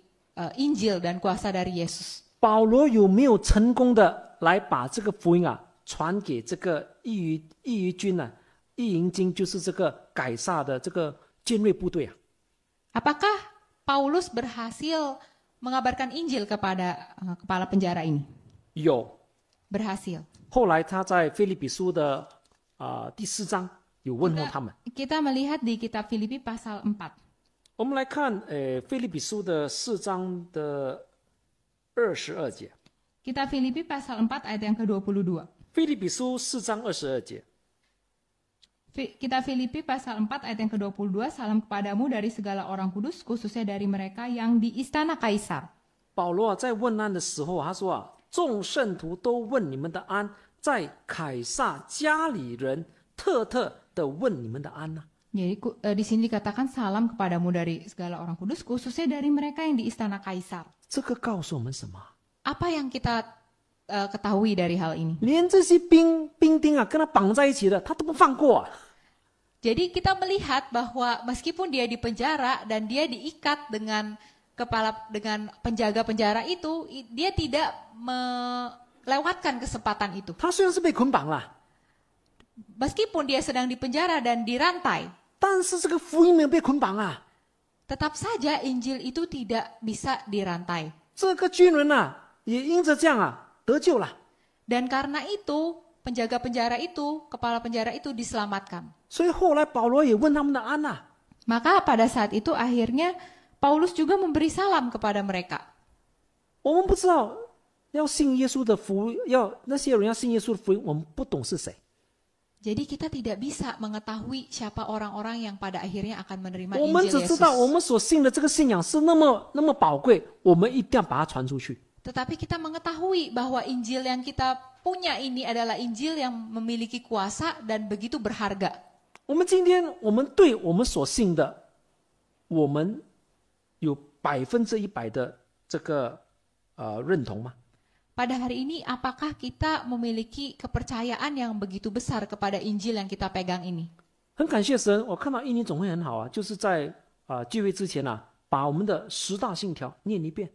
Injil dan kuasa dari Yesus. 保罗有没有成功的来把这个福音啊传给这个义余军呢？义营军就是这个改撒的这个尖锐部队啊。 Apakah Paulus berhasil mengabarkan Injil kepada kepala penjara ini? 有。 Berhasil. 后来他在腓立比书的第4章有问候他们。 Kita melihat di kitab Filipi pasal 4. 我们来看腓立比书的4章的22节。 Kitab Filipi pasal 4 ayat yang ke-22. 腓立比书4章22节。 Kitab Filipi pasal 4 ayat yang ke-22, salam kepadamu dari segala orang kudus, khususnya dari mereka yang di istana Kaisar. 保罗在问安的时候，他说啊，众圣徒都问你们的安，在凯撒家里人特的问你们的安呐、 Jadi di sini dikatakan salam kepadamu dari segala orang kudus, khususnya dari mereka yang di istana Kaisar. 这个告诉我们什么？ Apa yang kita ketahui dari hal ini? 连这些兵丁啊，跟他绑在一起的，他都不放过啊！ Jadi kita melihat bahwa meskipun dia di penjara dan dia diikat dengan penjaga penjara itu, dia tidak melewatkan kesempatan itu. 他虽然是被捆绑了， Meskipun dia sedang di penjara dan dirantai, 但是这个福音没有被捆绑啊。 tetap saja Injil itu tidak bisa dirantai. 这个军人啊，也因着这样啊得救了。 Dan karena itu, penjaga penjara itu, kepala penjara itu diselamatkan. 所以后来保罗也问他们的安呐、 Maka pada saat itu akhirnya Paulus juga memberi salam kepada mereka. 我们不知道要信耶稣的福，那些人要信耶稣的福音，我们不懂是谁。 Jadi kita tidak bisa mengetahui siapa orang-orang yang pada akhirnya akan menerima 我们 Injil 只知道我 Yesus. 们所信的这个信仰是那么宝贵，我们一定要把它传出去。 Tetapi kita mengetahui bahwa Injil yang kita punya ini adalah Injil yang memiliki kuasa dan begitu berharga. 我们今天，我们对我们所信的，我们有100%的这个认同吗？ Pada hari ini, apakah kita memiliki kepercayaan yang begitu besar kepada Injil yang kita pegang ini? 很感谢神，我看到印尼总会很好啊，就是在聚会之前啊，把我们的10大信条念一遍。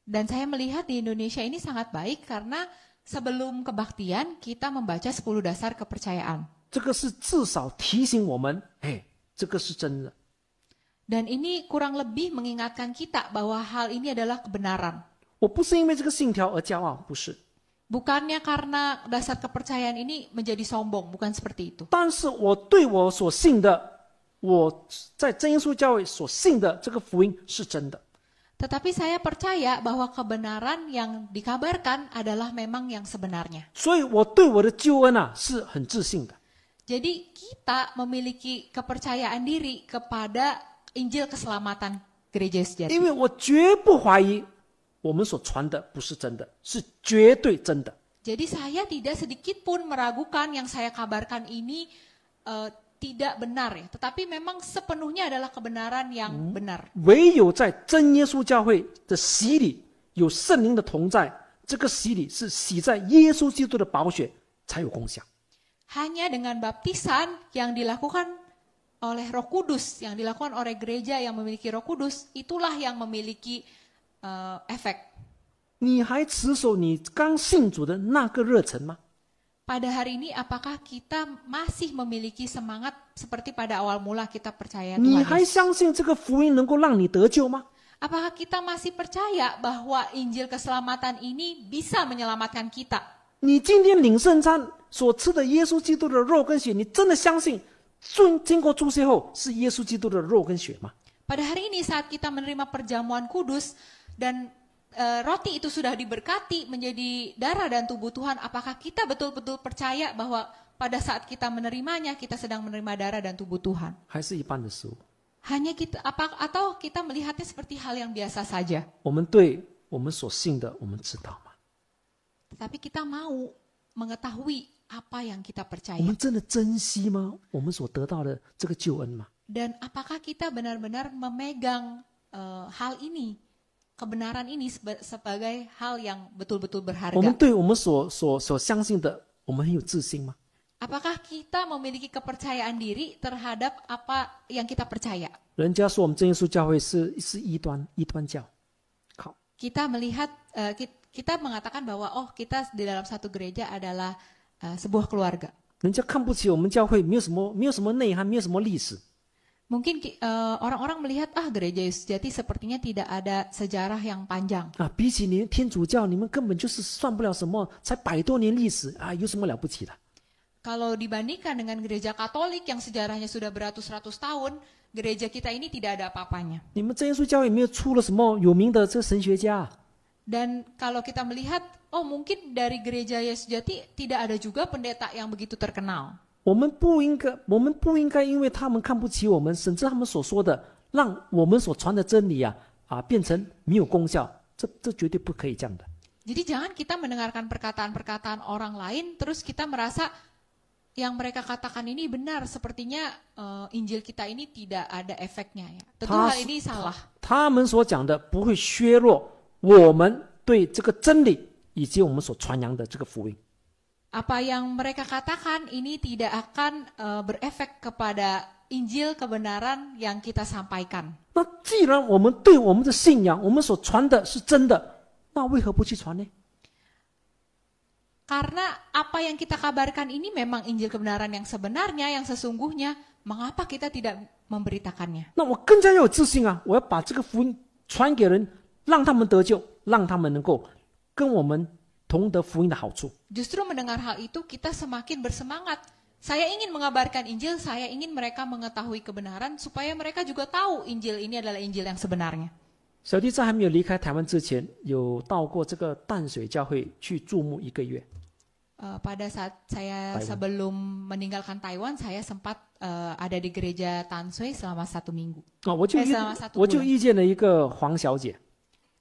Dan saya melihat di Indonesia ini sangat baik karena sebelum kebaktian kita membaca 10 dasar kepercayaan. 这个是至少提醒我们，哎，这个是真的。 Dan ini kurang lebih mengingatkan kita bahwa hal ini adalah kebenaran. 我不是因为这个信条而骄傲，不是。 Bukannya karena dasar kepercayaan ini menjadi sombong, bukan seperti itu. 但是我对我所信的，我在真耶稣教会所信的这个福音是真的。 Tetapi saya percaya bahwa kebenaran yang dikabarkan adalah memang yang sebenarnya. 所以我对我的救恩啊是很自信的。 Jadi kita memiliki kepercayaan diri kepada Injil keselamatan gereja 因 sejati. 为我绝不怀疑我们所传的不是真的，是绝对真的。 Jadi saya tidak sedikit pun meragukan yang saya kabarkan ini tidak benar ya, tetapi memang sepenuhnya adalah kebenaran yang benar. 唯有在真耶稣教会的洗礼有圣灵的同在，这个洗礼是洗在耶稣基督的宝血才有功效。 Hanya dengan baptisan yang dilakukan oleh Roh Kudus, yang dilakukan oleh gereja yang memiliki Roh Kudus, itulah yang memiliki efek. 你还持守你刚信主的那个热忱吗？ Pada hari ini apakah kita masih memiliki semangat seperti pada awal mula kita percaya 你 Tuhan 还 Yesus? 相信这个福音能够让你得救吗？ Apakah kita masih percaya bahwa Injil keselamatan ini bisa menyelamatkan kita? 你今天领圣餐所吃的耶稣基督的肉跟血，你真的相信经过注释后是耶稣基督的肉跟血吗？ Pada hari ini saat kita menerima perjamuan kudus dan roti itu sudah diberkati menjadi darah dan tubuh Tuhan, apakah kita betul-betul percaya bahwa pada saat kita menerimanya kita sedang menerima darah dan tubuh Tuhan? 还是一般的食物？ Hanya kita atau kita melihatnya seperti hal yang biasa saja? 我们对我们所信的，我们知道吗？ Tetapi kita mau mengetahui apa yang kita 我 percaya. 们真的珍惜吗？我们所得到的这个救恩吗？ Dan apakah kita benar-benar memegang hal ini, kebenaran ini sebagai hal yang betul-betul 我们 berharga? 对我们所相信的，我们很有自信吗？ Apakah kita memiliki kepercayaan diri terhadap apa yang kita percaya? 人家说我们真耶稣教会是异端教，好， Kita melihat, kita mengatakan bahwa kita di dalam satu gereja adalah sebuah keluarga. 人家看不起我们教会，没有什么内涵，没有什么历史。Mungkin orang-orang melihat gereja Yesus Sejati sepertinya tidak ada sejarah yang panjang. 啊，比起你天主教，你们根本就是算不了什么，才100多年历史啊，有什么了不起的？ Kalau dibandingkan dengan gereja Katolik yang sejarahnya sudah beratus-ratus tahun, gereja kita ini tidak ada apa-apanya. 你们真耶稣教会没有出了什么有名的这神学家、啊。 Dan kalau kita melihat, mungkin dari gereja Yesus Sejati tidak ada juga pendeta yang begitu terkenal. 我们不应该因为他们看不起我们，甚至他们所说的，让我们所传的真理变成没有功效，这绝对不可以这样的。 Jadi jangan kita mendengarkan perkataan-perkataan orang lain, terus kita merasa yang mereka katakan ini benar, sepertinya Injil kita ini tidak ada efeknya ya. Tentu hal ini salah. 他们所讲的不会削弱我们对这个真理以及我们所传扬的这个福音。 Apa yang mereka katakan ini tidak akan berefek kepada Injil kebenaran yang kita sampaikan. 那既然我们对我们的信仰，我们所传的是真的，那为何不去传呢？ Karena apa yang kita kabarkan ini memang Injil kebenaran yang sebenarnya, yang sesungguhnya, mengapa kita tidak memberitakannya? 那我更加要有自信啊！我要把这个福音传给人，让他们得救，让他们能够跟我们同得福音的好处。 Justru mendengar hal itu kita semakin bersemangat. Saya ingin mengabarkan Injil, saya ingin mereka mengetahui kebenaran supaya mereka juga tahu Injil ini adalah Injil yang sebenarnya. 小弟在还没有离开台湾之前，有到过这个淡水教会去注目1个月。 Pada saat saya sebelum meninggalkan Taiwan, saya sempat ada di gereja Tansui selama 1 minggu. 我就遇见了一个黄小姐。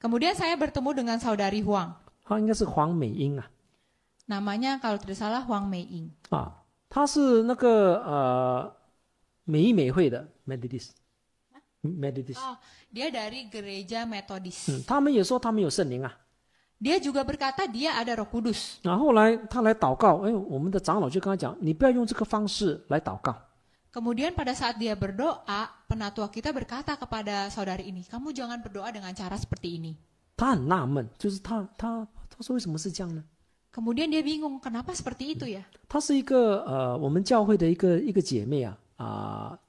Kemudian saya bertemu dengan saudari Huang. 她应该是黄美英啊。 Namanya kalau tidak salah Huang Mei Ying. 她是那个美义美会的 Methodist。 Dia dari gereja Metodis. 他们也说他们有圣灵啊。 Dia juga berkata dia ada Roh Kudus. 后来他来祷告，我们的长老就跟他讲，你不要用这个方式来祷告。 Kemudian pada saat dia berdoa, penatua kita berkata kepada saudari ini, kamu jangan berdoa dengan cara seperti ini. 他很纳闷，就是他说为什么是这样呢？ Kemudian dia bingung, kenapa seperti itu ya? 她是一个我们教会的一个姐妹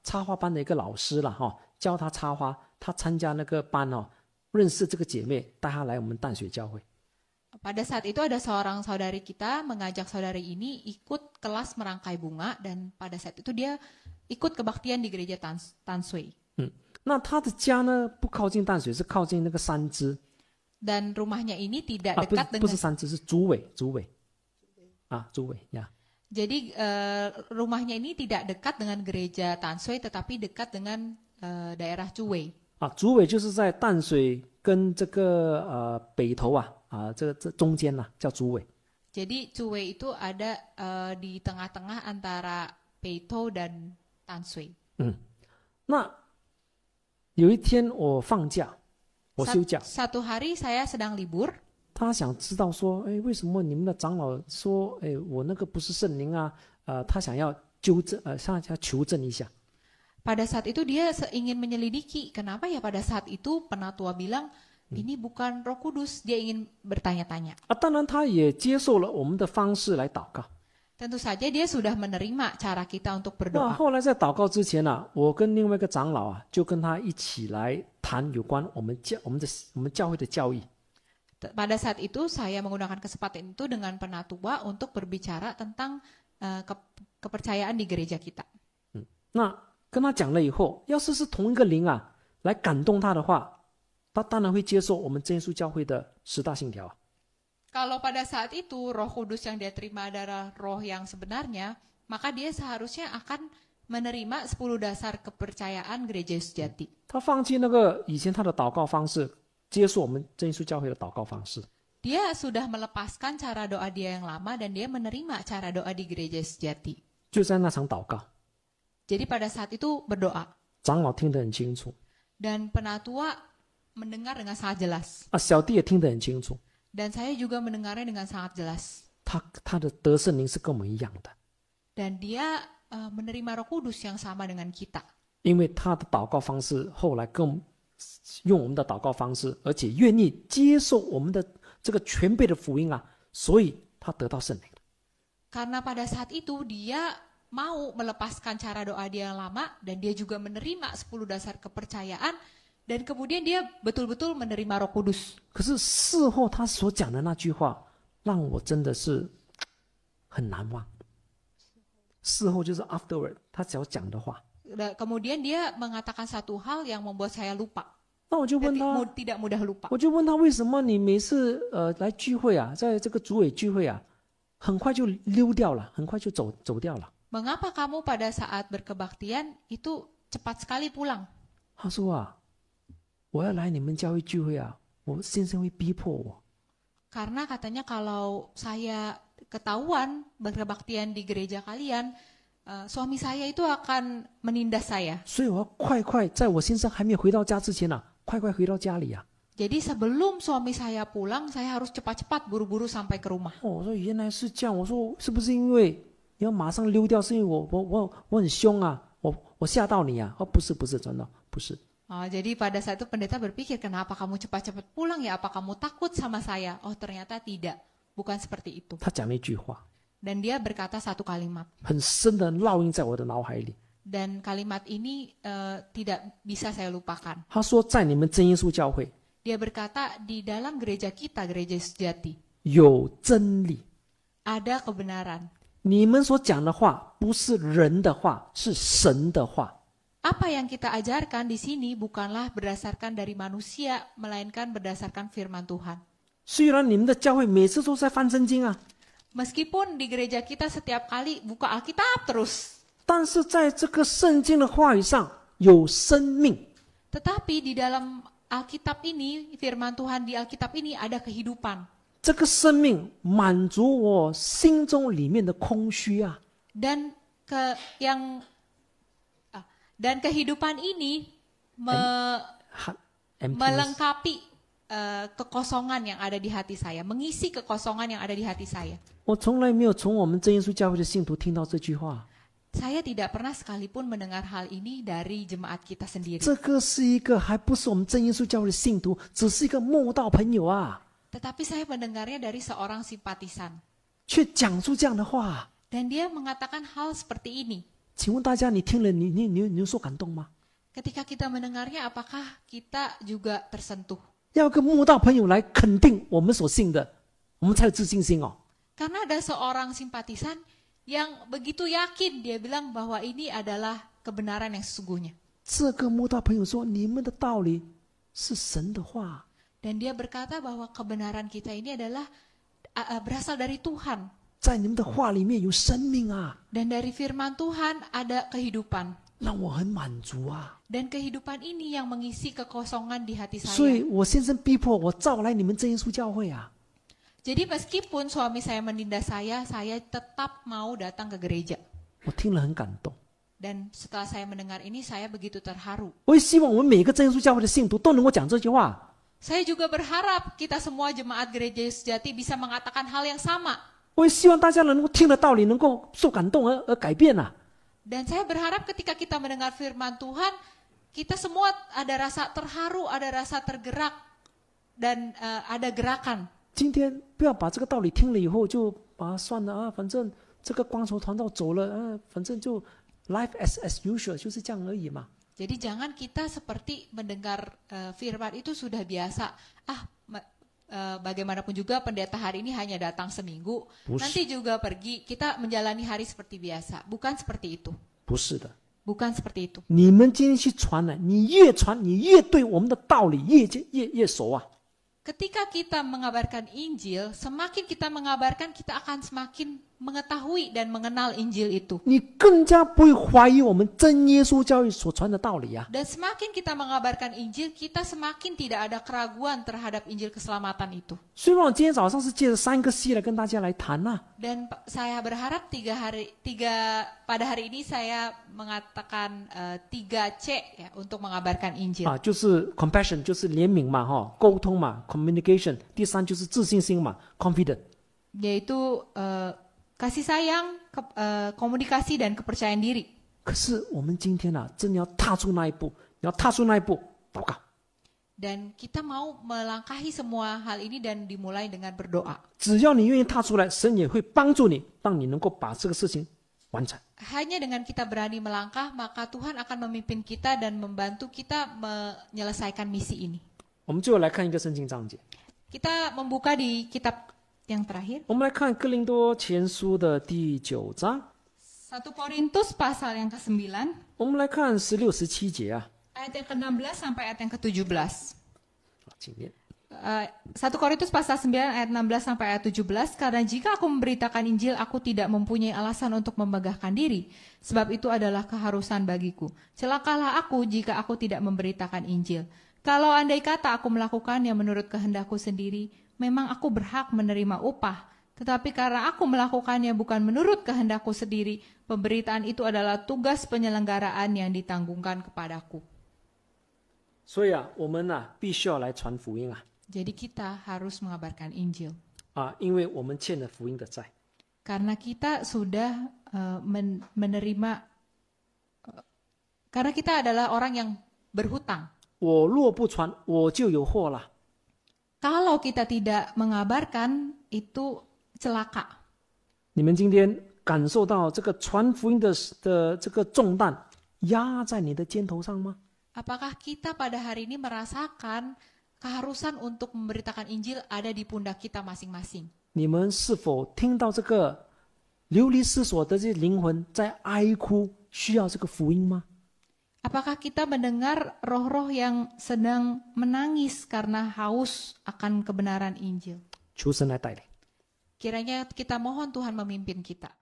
插花班的一个老师啦教她插花，她参加那个班认识这个姐妹，带她来我们淡水教会。 Pada saat itu ada seorang saudari kita mengajak saudari ini ikut kelas merangkai bunga dan pada saat itu dia ikut kebaktian di gereja Tansui. 那她的家呢不靠近淡水，是靠近那个山支。 Dan rumahnya ini tidak dekat dengan 不是山支，是竹尾呀。 Jadi rumahnya ini tidak dekat dengan gereja Tansui tetapi dekat dengan daerah Cuwei. 竹尾就是在淡水跟这个北投这中间叫竹尾。 Jadi Cuwei itu ada di tengah-tengah antara Peito dan Tansui. 那有一天我放假，我休假。 Satu hari saya sedang libur. 他想知道说，为什么你们的长老说，我那个不是圣灵啊？他想要纠正，想要求证一下。 Pada saat itu dia ingin menyelidiki kenapa ya pada saat itu penatua bilang ini bukan Roh Kudus, dia ingin bertanya-tanya. 当然他也接受了我们的方式来祷告。 Tentu saja dia sudah menerima cara kita untuk berdoa. 后来在祷告之前我跟另外一个长老就跟他一起来谈有关我们教会的教义。 Pada saat itu saya menggunakan kesempatan itu dengan penatua untuk berbicara tentang kepercayaan di gereja kita. 那跟他讲了以后，要是同一个灵来感动他的话，他当然会接受我们真耶稣教会的10大信条。 Kalau pada saat itu Roh Kudus yang dia terima adalah roh yang sebenarnya, maka dia seharusnya akan menerima 10 dasar kepercayaan gereja Yesus Sejati. 他放弃那个以前他的祷告方式，接受我们真耶稣教会的祷告方式。 Dia sudah melepaskan cara doa dia yang lama dan dia menerima cara doa di gereja Yesus Sejati. 就在那场祷告， Jadi pada saat itu berdoa. 长老听得很清楚， Dan penatua mendengar dengan sangat jelas. 小弟也听得很清楚， Dan saya juga mendengarnya dengan sangat jelas. 他的得圣灵是跟我们一样的， Dan dia menerima Roh Kudus yang sama dengan kita. 因为他的祷告方式后来用我们的祷告方式，而且愿意接受我们的这个全备的福音所以他得到圣灵。 Karena pada saat itu dia mau melepaskan cara doa dia yang lama dan dia juga menerima 10 dasar kepercayaan dan kemudian dia betul-betul menerima Roh Kudus. 可是事后他所讲的那句话，让我真的是很难忘。事后就是 afterward， 他只要讲的话。 Kemudian dia mengatakan satu hal yang membuat saya lupa. 那我就问他， tidak mudah lupa. 我就问他为什么你每次来聚会啊，在这个主委聚会啊，很快就溜掉了，很快就走掉了。 Mengapa kamu pada saat berkebaktian itu cepat sekali pulang? 他说啊，我要来你们教会聚会啊，我先生会逼迫我。 Karena katanya kalau saya ketahuan berkebaktian di gereja kalian, suami saya itu akan menindas saya. 所以我要快在我先生还没有回到家之前啊，快回到家里啊。 Jadi sebelum suami saya pulang, saya harus cepat-cepat buru-buru sampai ke rumah. 哦，我说原来是这样，我说是不是因为你要马上溜掉，是因为我很凶啊，我吓到你啊？哦，不是，真的不是。 Jadi pada saat itu pendeta berpikir, kenapa kamu cepat-cepat pulang ya? Apa kamu takut sama saya? Oh ternyata tidak, bukan seperti itu. 他讲了一句话， Dan dia berkata satu kalimat. 很深的烙印在我的脑海里。 Dan kalimat ini tidak bisa saya lupakan. 他说，在你们真耶稣教会 Dia berkata di dalam gereja kita, gereja sejati, 有真理， ada kebenaran. 你们所讲的话不是人的话，是神的话。 Apa yang kita ajarkan di sini bukanlah berdasarkan dari manusia, melainkan berdasarkan firman Tuhan. 虽然你们的教会每次都在翻圣经啊， Meskipun di gereja kita setiap kali buka Alkitab terus, 但是在这个圣经的话语上有生命。 tetapi di dalam Alkitab ini, firman Tuhan di Alkitab ini ada kehidupan. 这个生命满足我心中里面的空虚啊。 Dan kehidupan ini melengkapi kekosongan yang ada di hati saya, mengisi kekosongan yang ada di hati saya. 我从来没有从我们真耶稣教会的信徒听到这句话。 Saya tidak pernah sekalipun mendengar hal ini dari jemaat kita sendiri. 这个是一个还不是我们真耶稣教会的信徒，只是一个慕道朋友啊， Tetapi saya mendengarnya dari seorang simpatisan. 却讲出这样的话。 Dan dia mengatakan hal seperti ini. 请问大家，你听了你有受感动吗？ Ketika kita mendengarnya, apakah kita juga tersentuh? 要一个慕道朋友来肯定我们所信的，我们才有自信心哦。 Karena ada seorang simpatisan yang begitu yakin, dia bilang bahwa ini adalah kebenaran yang sesungguhnya. 这个慕道朋友说：“你们的道理是神的话。” Dan dia berkata bahwa kebenaran kita ini adalah berasal dari Tuhan. 在你们的话里面有生命啊， Dan dari firman Tuhan ada kehidupan. 让我很满足啊。 Dan kehidupan ini yang mengisi kekosongan di hati 所 saya. 以我先生逼迫我照来你们真耶稣教会啊。 Jadi meskipun suami saya menindas saya tetap mau datang ke gereja. 我听了很感动。 Dan setelah saya mendengar ini, saya begitu terharu. 我也希望我们每个真耶稣教会的信徒都能够讲这句话。 Saya juga berharap kita semua jemaat gereja sejati bisa mengatakan hal yang sama. 我也希望大家能够听了道理，能够受感动而改变啊。 Dan saya berharap ketika kita mendengar firman Tuhan, kita semua ada rasa terharu, ada rasa tergerak, dan ada gerakan. 今天不要把这个道理听了以后就把它算了啊，反正这个光筹传道走了，反正就 life as usual， 就是这样而已嘛。 Jadi jangan kita seperti mendengar firman itu sudah biasa. Bagaimanapun juga pendeta hari ini hanya datang seminggu, nanti juga pergi, kita menjalani hari seperti biasa. Bukan seperti itu. 不是的， Bukan seperti itu. 你们今天去传了，你越传，你越对我们的道理越熟啊。 Ketika kita mengabarkan Injil, semakin kita mengabarkan, kita akan semakin mengetahui dan mengenal Injil itu. 你更加不会怀疑我们真耶稣教育所传的道理啊。 Dan semakin kita mengabarkan Injil, kita semakin tidak ada keraguan terhadap Injil keselamatan itu. 虽然我今天早上是借着3个系来跟大家来谈啊， Dan saya berharap pada hari ini saya mengatakan 3C ya, untuk mengabarkan Injil. 啊，就是 compassion， 就是怜悯嘛，哈，沟通嘛 ，communication。第3就是自信心嘛 ，confident。 Yaitu kasih sayang, komunikasi dan kepercayaan diri. 可是我们今天啊，真的要踏出那一步，你要踏出那一步，祷告。 Dan kita mau melangkahi semua hal ini dan dimulai dengan berdoa. 只要你愿意踏出来，神也会帮助你，让你能够把这个事情完成。 Hanya dengan kita berani melangkah, maka Tuhan akan memimpin kita dan membantu kita menyelesaikan misi ini. 我们最后来看一个圣经章节， Kita membuka di kitab yang terakhir, 我们来看哥林多前书的第9章， 1 Korintus pasal yang ke-9, 我们来看16、17节啊。 ayat yang ke-16 sampai ayat yang ke-17. 好，请念。 1 Korintus pasal 9 ayat 16 sampai ayat 17, karena jika aku memberitakan Injil, aku tidak mempunyai alasan untuk memegahkan diri, sebab itu adalah keharusan bagiku. Celakalah aku jika aku tidak memberitakan Injil. Kalau andai kata aku melakukannya menurut kehendakku sendiri, memang aku berhak menerima upah. Tetapi karena aku melakukannya bukan menurut kehendakku sendiri, pemberitaan itu adalah tugas penyelenggaraan yang ditanggungkan kepadaku. 所以啊，我们必须要来传福音啊， Jadi kita harus mengabarkan Injil. 因为我们欠了福音的债。 Karena kita sudah menerima, karena kita adalah orang yang berhutang. 我若不传，我就有祸了。 Kalau kita tidak mengabarkan, itu celaka. 你们今天感受到这个传福音的这个重担压在你的肩头上吗？ Apakah kita pada hari ini merasakan keharusan untuk memberitakan Injil ada di pundak kita masing-masing? 你们是否听到这个流离失所的这些灵魂在哀哭，需要这个福音吗？ Apakah kita mendengar roh-roh yang sedang menangis karena haus akan kebenaran Injil? 求神来带领。 Kiranya kita mohon Tuhan memimpin kita.